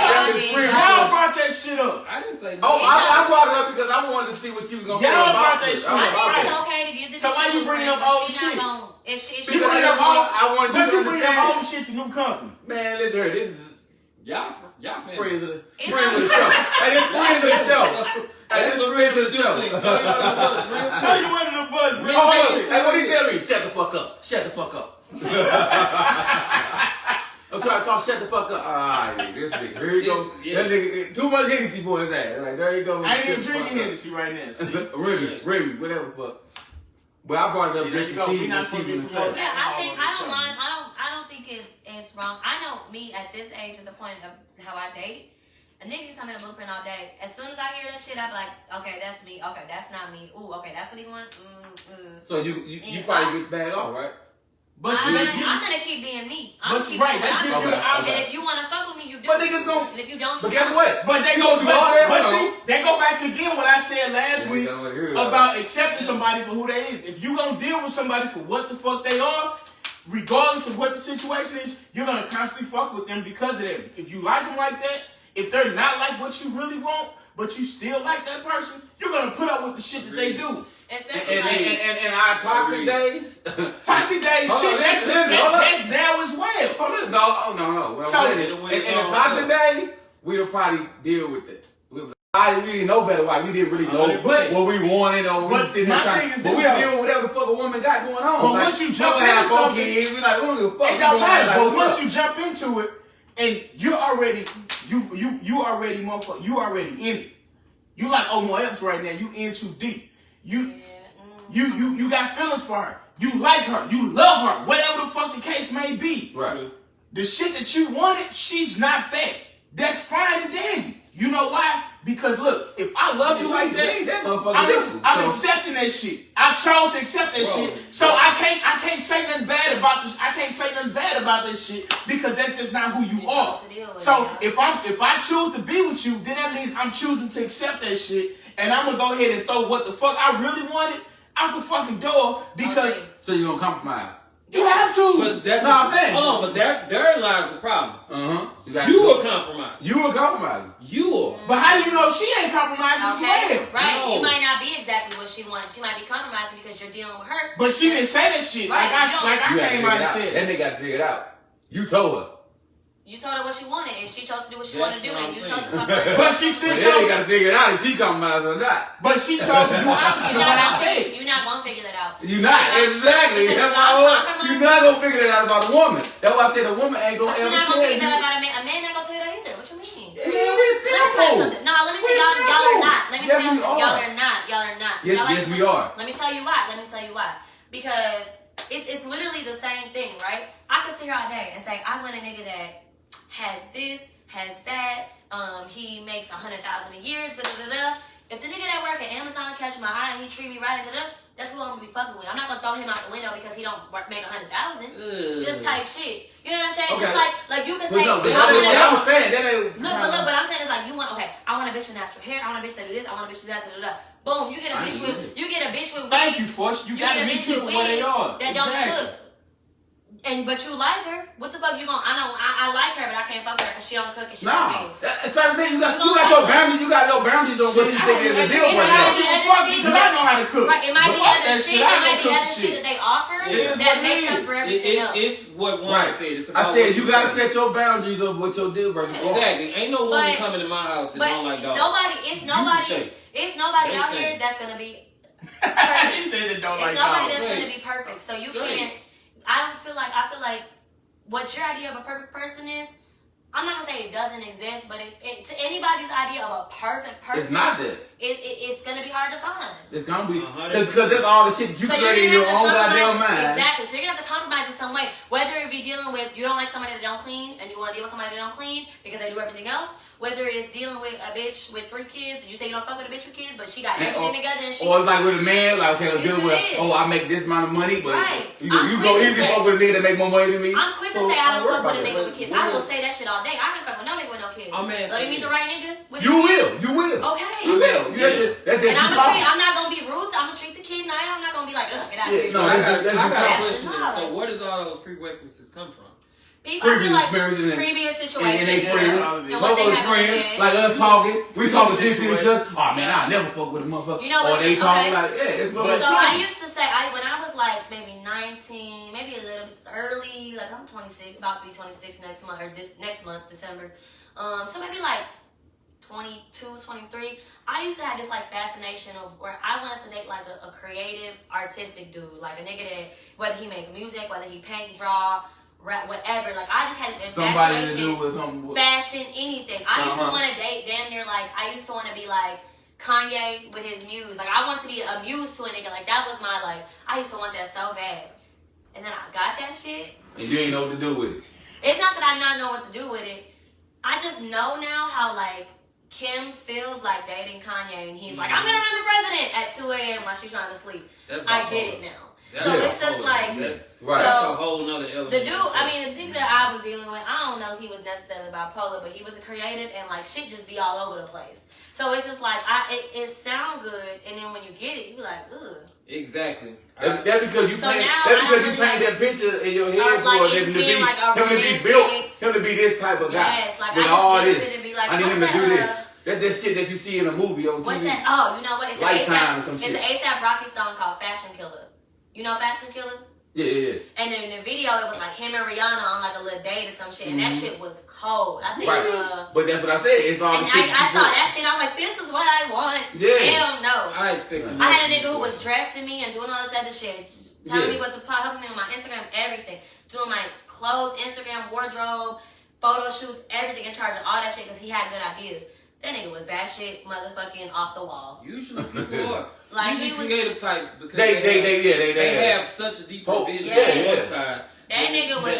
Y'all brought that shit up. I didn't say. I brought it up because I wanted to see what she was gonna say. Y'all brought that shit up. I think it's okay to give this. So why you bringing up old shit? If she bringing up old, I wanted but you bringing up old shit to new company. Man, listen, this is. Y'all family. Friends of the show. Hey, this friends of the show. Hey, this friends of the show. How you under the bus, bro? Hey, what do you tell me? Shut the fuck up. Shut the fuck up. I'm trying to talk. Shut the fuck up. Alright, this nigga. Here you go. Yeah. That nigga, too much Hennessy for his ass. Like, there you go. I ain't even Shut the drinking fuck up. Hennessy right now. See? Remy, whatever fuck. But I brought it up See, there you just go. to see We not what she supposed to be was promoting saying. Yeah, I don't mind. I don't think it's wrong. I know me at this age, at the point of how I date, a nigga can tell me the blueprint all day. As soon as I hear that shit, I be like, okay, that's me. Okay, that's not me. Ooh, okay, that's what he want. So you probably get back off, right? But see, I'm gonna keep being me. I'm But right, let's give you the option. And if you wanna fuck with me, you do. But niggas gon'. And if you don't, But you guess don't. what? But they go, but see, they go back to again what I said last week about accepting somebody for who they is. If you gonna deal with somebody for what the fuck they are, regardless of what the situation is, you're gonna constantly fuck with them because of them. If you like them like that, if they're not like what you really want, but you still like that person, you're gonna put up with the shit that they do. Especially And our toxic days. Toxic days, shit, that's now as well. Hold on. No. Well, So, in the toxic days, we'll probably deal with it. I didn't really know better. Why we didn't really know what we wanted or but we didn't have. But we'll deal with whatever the fuck a woman got going on. But once you jump into something, kids, we like, we don't give a fuck. it don't matter. But once you jump into it, and you're already, you already, motherfucker, you already in it. You like Omar Epps right now. You in too deep. You got feelings for her. You like her. You love her. Whatever the fuck the case may be. Right. The shit that you wanted, she's not that. That's fine and dandy. You know why? Because look, if I love you like that, I'm accepting that shit. I chose to accept that shit. So I can't say nothing bad about this. I can't say nothing bad about this shit because that's just not who you are. So if I choose to be with you, then that means I'm choosing to accept that shit. And I'm gonna go ahead and throw what the fuck I really wanted out the fucking door because So you gonna compromise? you have to. But that's not fair. Hold on, but there lies the problem. You You are compromised. You were compromising. You are. But how do you know she ain't compromising as Okay, well? right. No. You might not be exactly what she wants. She might be compromising because you're dealing with her. But she didn't say that shit. Right, Like I came out and said. That nigga got to figure it out. You told her. You told her what she wanted, and she chose to do what she That's wanted to do, what and I'm you saying. chose to fuck her. But she still But they chose. got to figure it out if she compromising or not. But she chose to do opposite of what I said. You're not gonna figure that out. You not exactly. Because That's I'm why compromising. you not gonna figure that out about a woman. That's why I said a woman ain't gonna But you're ever not tell gonna you. figure that out about a man. A man not gonna tell you that either. What you mean? Yeah, we Let me tell you simple. something. No, let me tell y'all. Y'all are not. Let me tell you something. we Y'all are. are not. Y'all are not. Yes, Y'all yes, we are. Let me tell you why. Let me tell you why. Because it's literally the same thing, right? I could sit here all day and say I want a nigga that has this, has that. He makes $100,000 a year. Da, da, da, da. If the nigga that work at Amazon catch my eye and he treat me right, da, da, that's who I'm gonna be fucking with. I'm not gonna throw him out the window because he don't make $100,000. Just type shit. You know what I'm saying? Okay. Just like you can But say, no, but I want a that bitch. was fair. That ain't. Look, what I'm saying is like you want. Okay, I want a bitch with natural hair. I want a bitch that do this. I want a bitch that do that. Da, da, da. Boom, you get a bitch with. You get a bitch with. Thank you, wigs. Force. You get gotta a meet bitch people with where they wigs are. that don't cook. But you like her. What the fuck you gonna? I like her, but I can't fuck her because she don't cook and she don't Nah, wigs. it's certain things. You got You your gonna- boundaries. You got your boundaries on what you think is a deal It breaker. might be other shit. Because I know how to cook. Right, it might But be fuck other that shit. shit. I It don't might be cook other shit. shit that they offer It is that what makes it up is. for everything else. It's what one Right. said. It's I about said what you gotta said. set your boundaries of what your deal breakers are. Exactly. Ain't no woman But- coming to my house that But don't like dogs. it's You nobody can shake. out That's here it. that's gonna be He said they don't like it's nobody dogs. that's Straight. gonna be perfect. So you Straight. can't. I feel like what your idea of a perfect person is. I'm not gonna say it doesn't exist, but it to anybody's idea of a perfect person, It's not that. It's gonna be hard to find. It's gonna be 100%. because that's all the shit that you So created in you're your gonna own have to goddamn compromise. mind. Exactly. So you're gonna have to compromise in some way. Whether it be dealing with you don't like somebody that don't clean and you want to deal with somebody that don't clean because they do everything else. Whether it's dealing with a bitch with 3 kids and you say you don't fuck with a bitch with kids, but she got everything together and she. Or it's like with a man, like okay, Yes, dealing it with is. I make this amount of money, but Right. you I'm go quick to easy say- fuck with a nigga that make more money than me. I'm quick to So say I don't worry fuck with a about nigga that. with kids. I will say that shit all day. I don't fuck with no nigga with no kids. I'm asking Let me meet the this. right nigga. With You the kids. will, you will. Okay. You will. That's it. And I'm not gonna be rude. I'm gonna treat the kid nice. I'm not gonna be like, ugh, get out of Yeah, here. no, I got a That's question. not. So where does all those prerequisites come from? People feel Previous like experiences and- previous And situations they friends, and what they both have friends, said. like us talking, we talking shit to each Situation. other. Oh man, I never fuck with a motherfucker. You know or what's- they talking okay. like, yeah, it's what But- it's So like. I used to say, when I was like maybe 19, maybe a little bit early. Like I'm 26, about to be 26 next month or this next month, December. So maybe like 22, 23. I used to have this like fascination of where I wanted to date like a creative, artistic dude, like a nigga that whether he make music, whether he paint, draw, rap, whatever. Like I just had this Somebody to do infatuation, with something. fashion, anything. I used to want to date damn near like I used to want to be like Kanye with his muse. Like I want to be a muse to a nigga. Like that was my like. I used to want that so bad, and then I got that shit. And you ain't know what to do with it. It's not that I not know what to do with it. I just know now how like Kim feels like dating Kanye, and he's like, I'm gonna run the president at 2 a.m. while she's trying to sleep. I get it now. So it's just like, that's so a whole nother element. the dude, I mean, the thing that I was dealing with, I don't know if he was necessarily bipolar, but he was a creative, and like shit just be all over the place. So it's just like, it sound good, and then when you get it, you be like, ugh. Exactly. That's because you So paint. now That's because I you really paint that picture in your head like for it him just to being be like a him to be romantic- built, him to be this type of guy. Yes, like with I all just this. pictured it to be like, I need what's him to do that, this. That's that shit that you see in a movie on What's TV. that? Oh, you know what? It's Lifetime or some It's shit. an ASAP Rocky song called Fashion Killer. You know Fashion Killer? Yeah. And in the video, it was like him and Rihanna on like a little date or some shit, and that shit was cold. I think. Right. But that's what I said. It's all And the shit. I saw that shit. I was like, this is what I want. Yeah. Hell no. I expected. I had a nigga who was dressing me and doing all this other shit, just telling Yeah. me what to put, helping me with my Instagram, everything, doing my clothes, Instagram, wardrobe, photo shoots, everything, in charge of all that shit because he had good ideas. That nigga was bad shit, motherfucking off the wall. Usually people are. Like Usually he was. creative types because They have such a deeper Oh, vision yeah. on one side. That nigga was.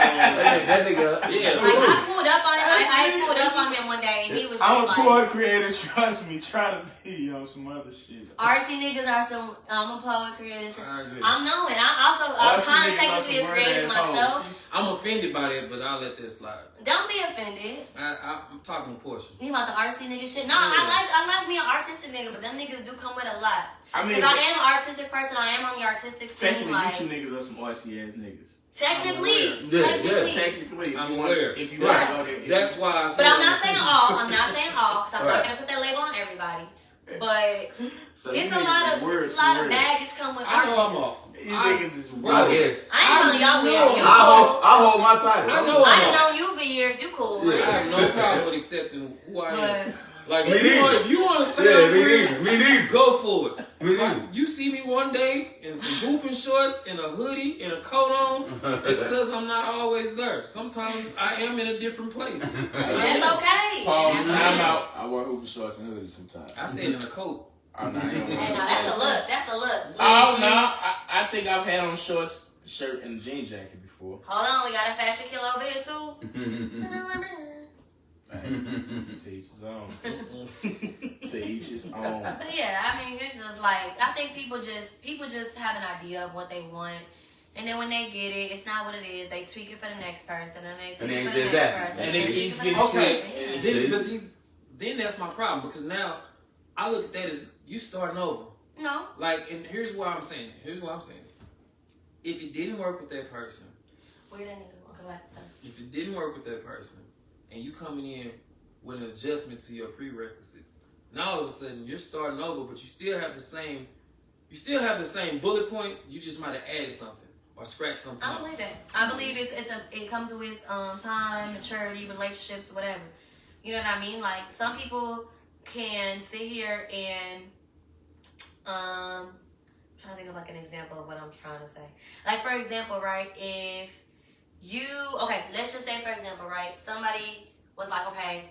That nigga. Yeah. Like I pulled up on him. I pulled up on him one day, and he was just I'm a like, poor creator, trust me, trying to be on some other shit. artsy niggas are some. I'm a poet creator. I agree. I'm knowing. I'm Artsy trying to niggas take are it to some be a creative word-ass hoes. myself. She's- I'm offended by that, but I'll let that slide. Don't be offended. I'm talking portion. You about the artsy nigga shit? No, Yeah. I like me an artistic nigga, but them niggas do come with a lot. I mean, Cause I am an artistic person. I am on the artistic scene. technically, Like you two niggas are some artsy ass niggas. technically, Yeah, technically. Technically, if I'm you want, aware. if you Yeah. want to go there, That's why I said. But I'm not saying all. I'm not saying all. Cause I'm Right. not gonna put that label on everybody. But So it's you a niggas lot is of word it's a for lot of word. baggage come with I know I'm artists. off. You I- niggas is Bro, I word. guess. I ain't telling y'all weird. You I cool. hold my title. I know I I'm done off. known you for years. You cool. Yeah. I have no problem with accepting who I am. But Like, Me if you want to say Yeah, I'm me weird, neither. Me neither. go for it. Me neither. You see me one day in some hooping shorts and a hoodie and a coat on, it's because I'm not always there. Sometimes I am in a different place. that's okay. Pause. That's Time okay. out. I wear hooping shorts and hoodies sometimes. I said in a coat. I'm not. Hey, no, that's a look. That's a look. Oh no! I think I've had on shorts, shirt, and a jean jacket before. Hold on, we got a fashion killer over here too. To each his own. To each his own. But yeah, I mean, it's just like I think people just have an idea of what they want, and then when they get it, it's not what it is. They tweak it for the next person, and they tweak it for the did next that. person, And they tweak keep it for the getting next Okay, person. Yeah. then that's my problem because now I look at that as you starting over. No, Like, and here's why I'm saying it. Here's why I'm saying it. If it didn't work with that person, where that nigga? Okay, what? if it didn't work with that person, and you coming in with an adjustment to your prerequisites, now all of a sudden you're starting over, but you still have the same bullet points. You just might have added something or scratched something I off. believe that. I believe it comes with time, maturity, relationships, whatever. You know what I mean? Like some people can sit here and I'm trying to think of like an example of what I'm trying to say. Like for example, right, if you let's just say for example, right, somebody was like, okay,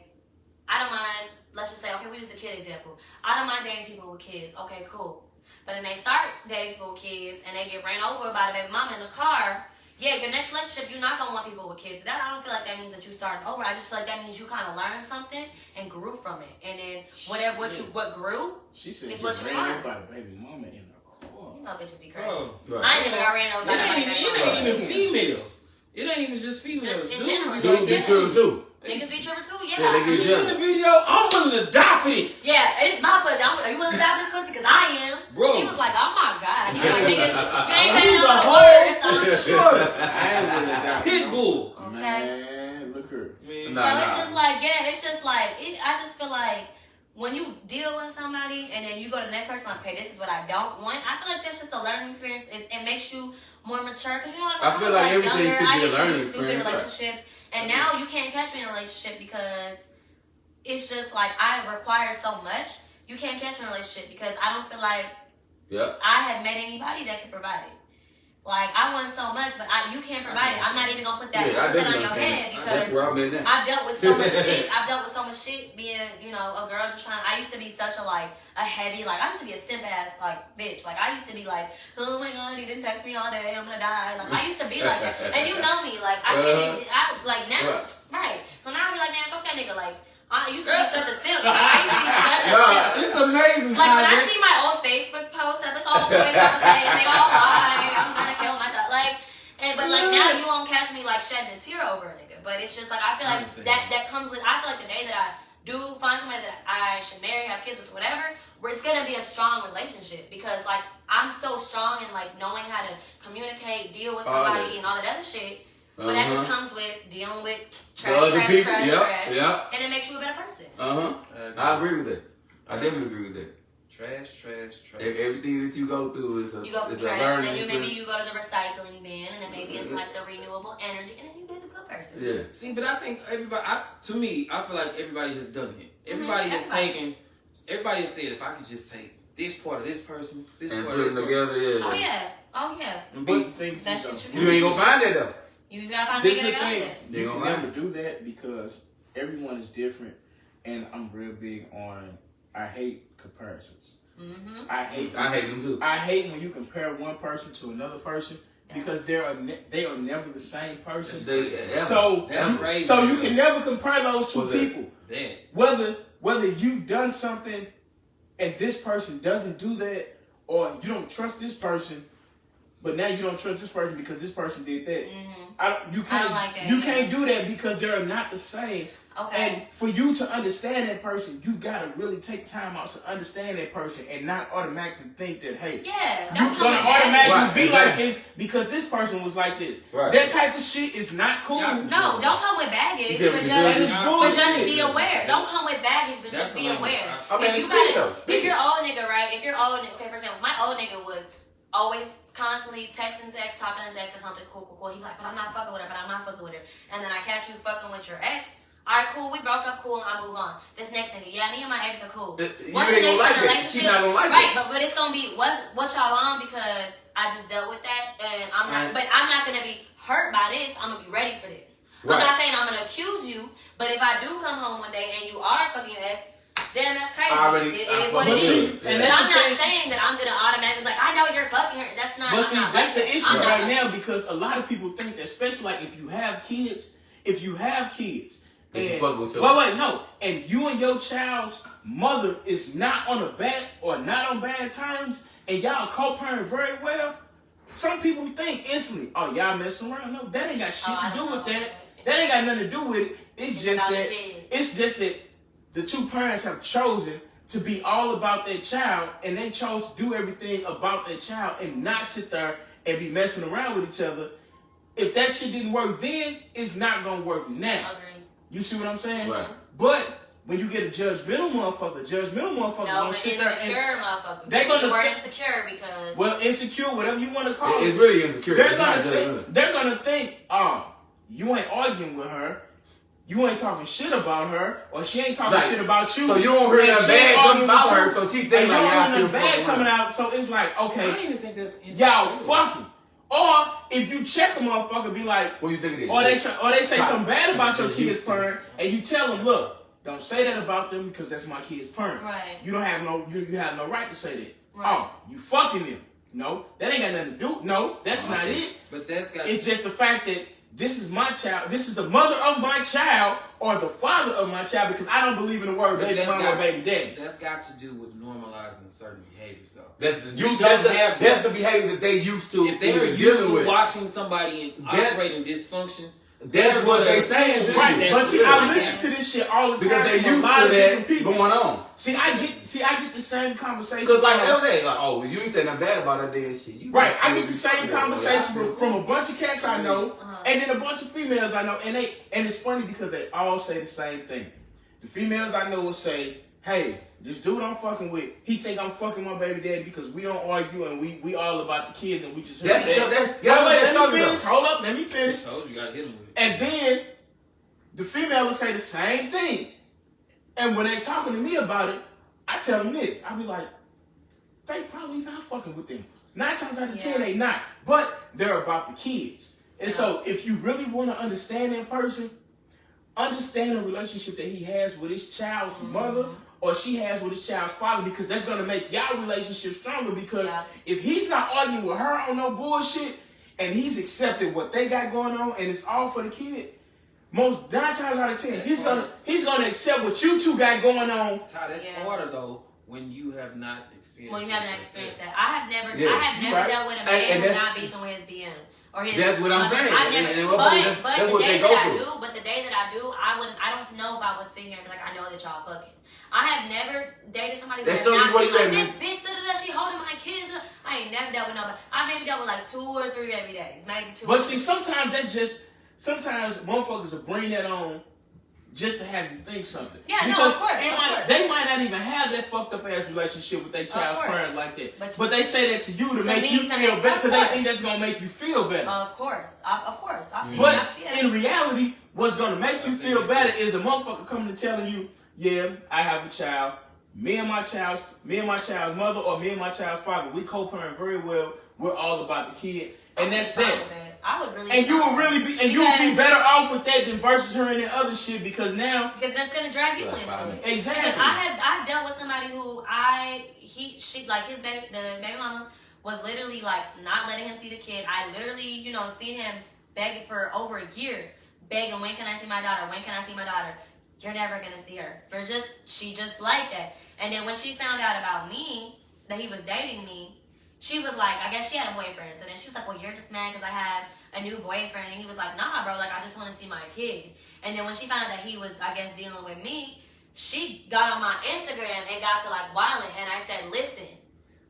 I don't mind, let's just say, okay, we use the kid example. I don't mind dating people with kids. Okay, cool. But then they start dating people with kids and they get ran over by the baby mama in the car. Yeah, your next relationship, you're not gonna want people with kids. That I don't feel like that means that you starting over. I just feel like that means you kind of learned something and grew from it. And then what grew, She said It's get what you ran learn. over by the baby mama in the car. you know, bitches be crazy. Bro, I ain't never got ran over by the baby mama. it ain't even females. It ain't even just females. Just in Dudes general, be Dude, like be that. true too. Niggas be tripping too, Yeah, yeah. they You get seen the video? I'm willing to die for this. Yeah, it's my pussy. Are you willing to die for this pussy? Because I am. Bro. She was like, oh my God. He was like, nigga, you ain't He's saying no a other whole words. short I ain't really that. pit bull. Okay. Man, look here. Man, Nah, So nah. it's just like, yeah, it's just like, I just feel like when you deal with somebody and then you go to the next person, like, okay, this is what I don't want. I feel like that's just a learning experience. It makes you more mature because you know, like, I feel like everything younger, should I be a used to learning do stupid experience. relationships, and now you can't catch me in a relationship because it's just like I require so much. You can't catch me in a relationship because I don't feel like I had met anybody that could provide it. Like, I want so much, but you can't provide it. I'm not even gonna put that on your head because I've dealt with so much shit. I've dealt with so much shit being, you know, a girl just trying. I used to be such a heavy, I used to be a simp ass bitch. Like, I used to be like, oh my god, he didn't text me all day, I'm gonna die. Like, I used to be like that, and you know me. Like, I can't even. Now, right? So now I be like, man, fuck that nigga. Like, I used to be such a simp. Like, I used to be such a simp. It's amazing. Like, when I see my old Facebook posts, I look all boys all the same, they all lie, I'm gonna kill myself. But now you won't catch me shedding a tear over a nigga. But it's just I feel like that comes with. I feel like the day that I do find somebody that I should marry, have kids with, whatever, where it's gonna be a strong relationship because I'm so strong in knowing how to communicate, deal with somebody, and all that other shit. But that just comes with dealing with trash, and it makes you a better person. I agree with that. I definitely agree with that. Trash. Everything that you go through is a you go from is trash, a learning. and then maybe you go to the recycling bin, and then maybe it's the renewable energy, and then you get a good person. Yeah. See, but I think everybody. To me, I feel like everybody has done it. Everybody has taken. Everybody has said, if I could just take this part of this person, this and part of this person. together, Oh yeah. But the thing is, you ain't gonna find that though. You just gotta find this is nigga the that got thing. that. You can never do that because everyone is different, and I'm real big on. I hate comparisons. Mm-hmm. I hate them too. I hate when you compare one person to another person because they are never the same person. So that's crazy. So you can never compare those two people. Damn. Whether you've done something and this person doesn't do that, or you don't trust this person, but now you don't trust this person because this person did that. Mm-hmm. You can't. I don't like that, can't do that because they're not the same. Okay. And for you to understand that person, you gotta really take time out to understand that person and not automatically think that, hey, you're gonna automatically be like this because this person was like this. Right. That type of shit is not cool. No, don't come with baggage, but just be aware. Don't come with baggage, but just be aware. If you're old nigga, right? Okay, for example, my old nigga was always constantly texting his ex, talking to his ex or something, cool. He's like, but I'm not fucking with her, And then I catch you fucking with your ex. Alright, cool, we broke up, cool, and I move on. This next nigga, me and my ex are cool. What's the next relationship? She's not gonna like right, but it's gonna be what y'all on because I just dealt with that and I'm not gonna be hurt by this, I'm gonna be ready for this. I'm not saying I'm gonna accuse you, but if I do come home one day and you are fucking your ex, damn, that's crazy. It is what it is. And I'm not saying that I'm gonna automatically I know you're fucking her. That's not. But see, that's the issue right now because a lot of people think that, especially if you have kids, and and you and your child's mother is not on bad terms, and y'all co-parent very well. Some people think instantly, oh, y'all messing around. No, that ain't got shit to do with that. That ain't got nothing to do with it. It's just that the two parents have chosen to be all about their child, and they chose to do everything about their child and not sit there and be messing around with each other. If that shit didn't work then, it's not gonna work now. You see what I'm saying? Right. But when you get a judgmental motherfucker gonna sit there and motherfucker. They're gonna word insecure because insecure, whatever you want to call it. It's really insecure. They're gonna think, oh, you ain't arguing with her, you ain't talking shit about her, or she ain't talking shit about you. So you don't hear that bad coming about her, so she think y'all bad coming out. So it's like, okay, I don't even think that's insecure. y'all fucking. Or if you check a motherfucker, be like, what do you think it is? Or they say something bad about your kid's parent, and you tell them, look, don't say that about them because that's my kid's parent. Right. You don't have you have no right to say that. Right. Oh, you fucking them. No, that ain't got nothing to do. No, that's not it. But it's just the fact that this is my child. This is the mother of my child or the father of my child because I don't believe in the word baby mama or baby daddy. That's got to do with normalizing certain behaviors, though. That's the behavior that they used to. If they're used to watching somebody operating dysfunction, that's what they saying. Right, but see, I listen to this shit all the time because they from a lot of different people going on. See, I get the same conversation. Because oh, you ain't saying nothing bad about her damn shit. Right, I get the same conversation from a bunch of cats I know, and then a bunch of females I know, and it's funny because they all say the same thing. The females I know will say, hey, this dude I'm fucking with, he think I'm fucking my baby daddy because we don't argue and we all about the kids and we just Let me finish. Hold up, let me finish. I told you gotta hit him with it. And then the female will say the same thing. And when they talking to me about it, I tell them this. I be like, they probably not fucking with them. 9 times out of 10, they not. But they're about the kids. And so if you really want to understand that person, understand the relationship that he has with his child's mother or she has with his child's father, because that's going to make y'all relationship stronger. Because if he's not arguing with her on no bullshit and he's accepted what they got going on and it's all for the kid, most 9 times out of 10, he's gonna accept what you two got going on. Ty, that's harder though when you have not experienced. When you haven't experienced that, I have never dealt with a man who's not beefing with his BM or his. That's what I'm saying. I've never, but the day that I do, I don't know if I would sit here and be like, I know that y'all fucking. I have never dated somebody who has not been like, this bitch, she holding my kids. I ain't never dealt with nobody. I maybe dealt with like 2 or 3 baby days, maybe 2. But see, sometimes motherfuckers will bring that on just to have you think something. Yeah, because no, of course. They might not even have that fucked up ass relationship with their child's parents like that. But they say that to you to make you feel better because they think that's gonna make you feel better. Of course. I've seen but it. in reality, what's gonna make you feel better is a motherfucker coming and telling you, yeah, I have a child. Me and my child's mother or me and my child's father, we co-parent very well. We're all about the kid. And that's that. I would really. And you would really be, and you would be better off with that than versus her and that other shit because that's gonna drag you into it. Exactly. Because I've dealt with somebody who the baby mama was literally like not letting him see the kid. I literally, seen him begging for over a year, begging, when can I see my daughter? When can I see my daughter? You're never gonna see her. She just like that. And then when she found out about me, that he was dating me, she was like, I guess she had a boyfriend. So then she was like, well, you're just mad because I have a new boyfriend. And he was like, nah, bro, like, I just want to see my kid. And then when she found out that he was, I guess, dealing with me, she got on my Instagram and got to, like, wilding. And I said, listen,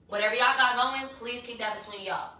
whatever y'all got going, please keep that between y'all.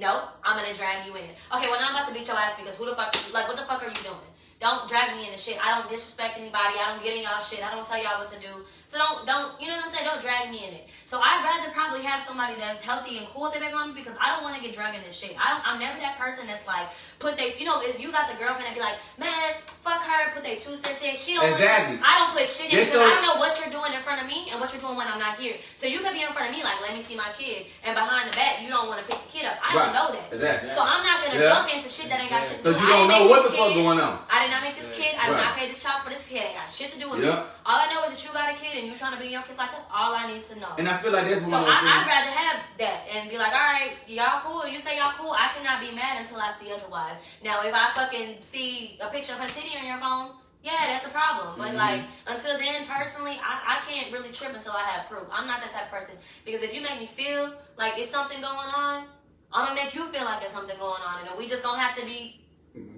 Nope, I'm going to drag you in it. Okay, well, now I'm about to beat your ass because what the fuck are you doing? Don't drag me into shit. I don't disrespect anybody. I don't get in y'all shit. I don't tell y'all what to do. So don't, you know what I'm saying? Don't drag me in it. So I'd rather probably have somebody that's healthy and cool with their baby mama because I don't want to get dragged into shit. I'm never that person that's like, if you got the girlfriend and be like, man, fuck her, put they 2 cents in. She don't exactly. I don't put shit in because I don't know what you're doing in front of me and what you're doing when I'm not here. So you could be in front of me like, let me see my kid. And behind the back, you don't want to pick the kid up. I don't know that. Exactly. So I'm not going to jump into shit that ain't got shit to do with it. Because you don't know what the fuck going on. I did not make this kid. I did not pay this child for this kid. Ain't got shit to do with me. All I know is that you got a kid and you trying to be in your kid's life. That's all I need to know. And I feel like that's so I'd rather have that and be like, all right, y'all cool. You say y'all cool. I cannot be mad until I see otherwise. Now, if I fucking see a picture of her titty on your phone, yeah, that's a problem. But like until then, personally, I can't really trip until I have proof. I'm not that type of person because if you make me feel like it's something going on, I'm gonna make you feel like there's something going on, and we just gonna have to be.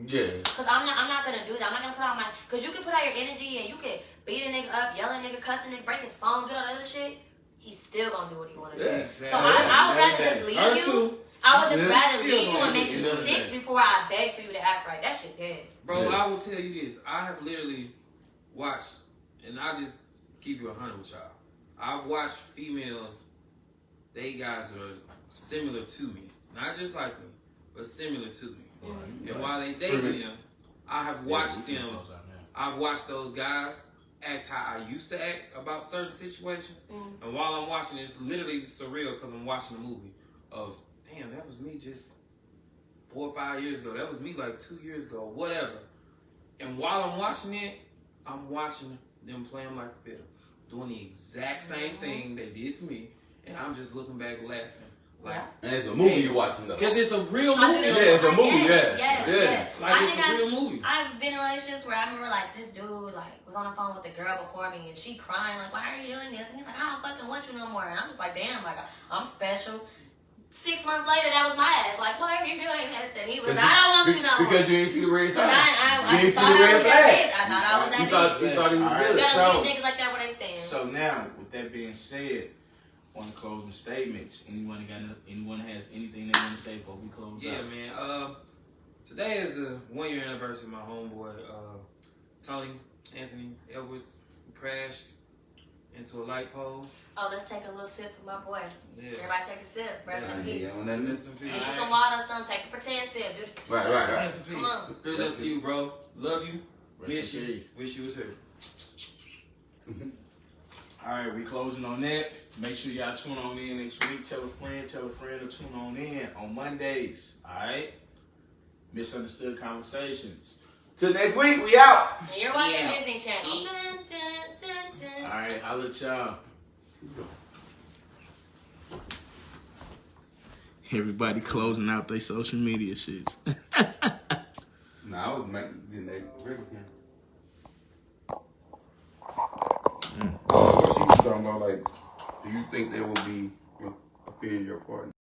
Yeah. Cause I'm not gonna do that. I'm not gonna put out cause you can put out your energy and you can beat a nigga up, yell at a nigga, cuss a nigga, break his phone, do all that other shit. He's still gonna do what he wanna do. Exactly. So I would rather just leave you. I would just rather leave you and make you sick before I beg for you to act right. That shit dead. Bro, I will tell you this. I have literally watched, and I'll just keep you 100 with y'all. I've watched females, they guys that are similar to me. Not just like me, but similar to me. And while they dating them, I have watched them. I've watched those guys act how I used to act about certain situations. And while I'm watching, it's literally surreal because I'm watching a movie of, damn, that was me just 4 or 5 years ago. That was me like 2 years ago, whatever. And while I'm watching it, I'm watching them playing like a fiddle, doing the exact same thing they did to me, and I'm just looking back laughing. Like, and it's a movie you watching though. Because it's a real movie. It's a movie, yes. Like it's a real movie. I've been in relationships where I remember like this dude like was on the phone with the girl before me and she crying like, why are you doing this? And he's like, I don't fucking want you no more. And I'm just like, damn, like I'm special. 6 months later, that was my ass. Like, why are you doing this? And he was, I don't want you no more. Because you didn't see the red flag. I just thought I was that bitch. I thought I was that bitch. You thought he was good. You gotta leave niggas like that where they stand. So now, with that being said, on closing statements, anyone has anything they want to say before we close out? Yeah, man. Today is the 1 year anniversary of my homeboy, Tony Anthony Edwards. He crashed into a light pole. Oh, let's take a little sip for my boy. Yeah. Everybody take a sip. Rest in peace. Yeah, on that Rest in peace. Get you some water or something. Take a pretend sip. Do it. Right. Rest in peace. Come on. Here's up to you, bro. Love you. Rest Miss in you. peace. Wish you was here. All right, we closing on that. Make sure y'all tune on in next week. Tell a friend to tune on in on Mondays. All right? Misunderstood Conversations. Till next week, we out. And you're watching Yeah. Disney Channel. Dun, dun, dun, dun. All right, holla at y'all. Everybody closing out their social media shits. Nah, I was making that regular camera. What she was talking about, like, do you think there will be a fear in your partner?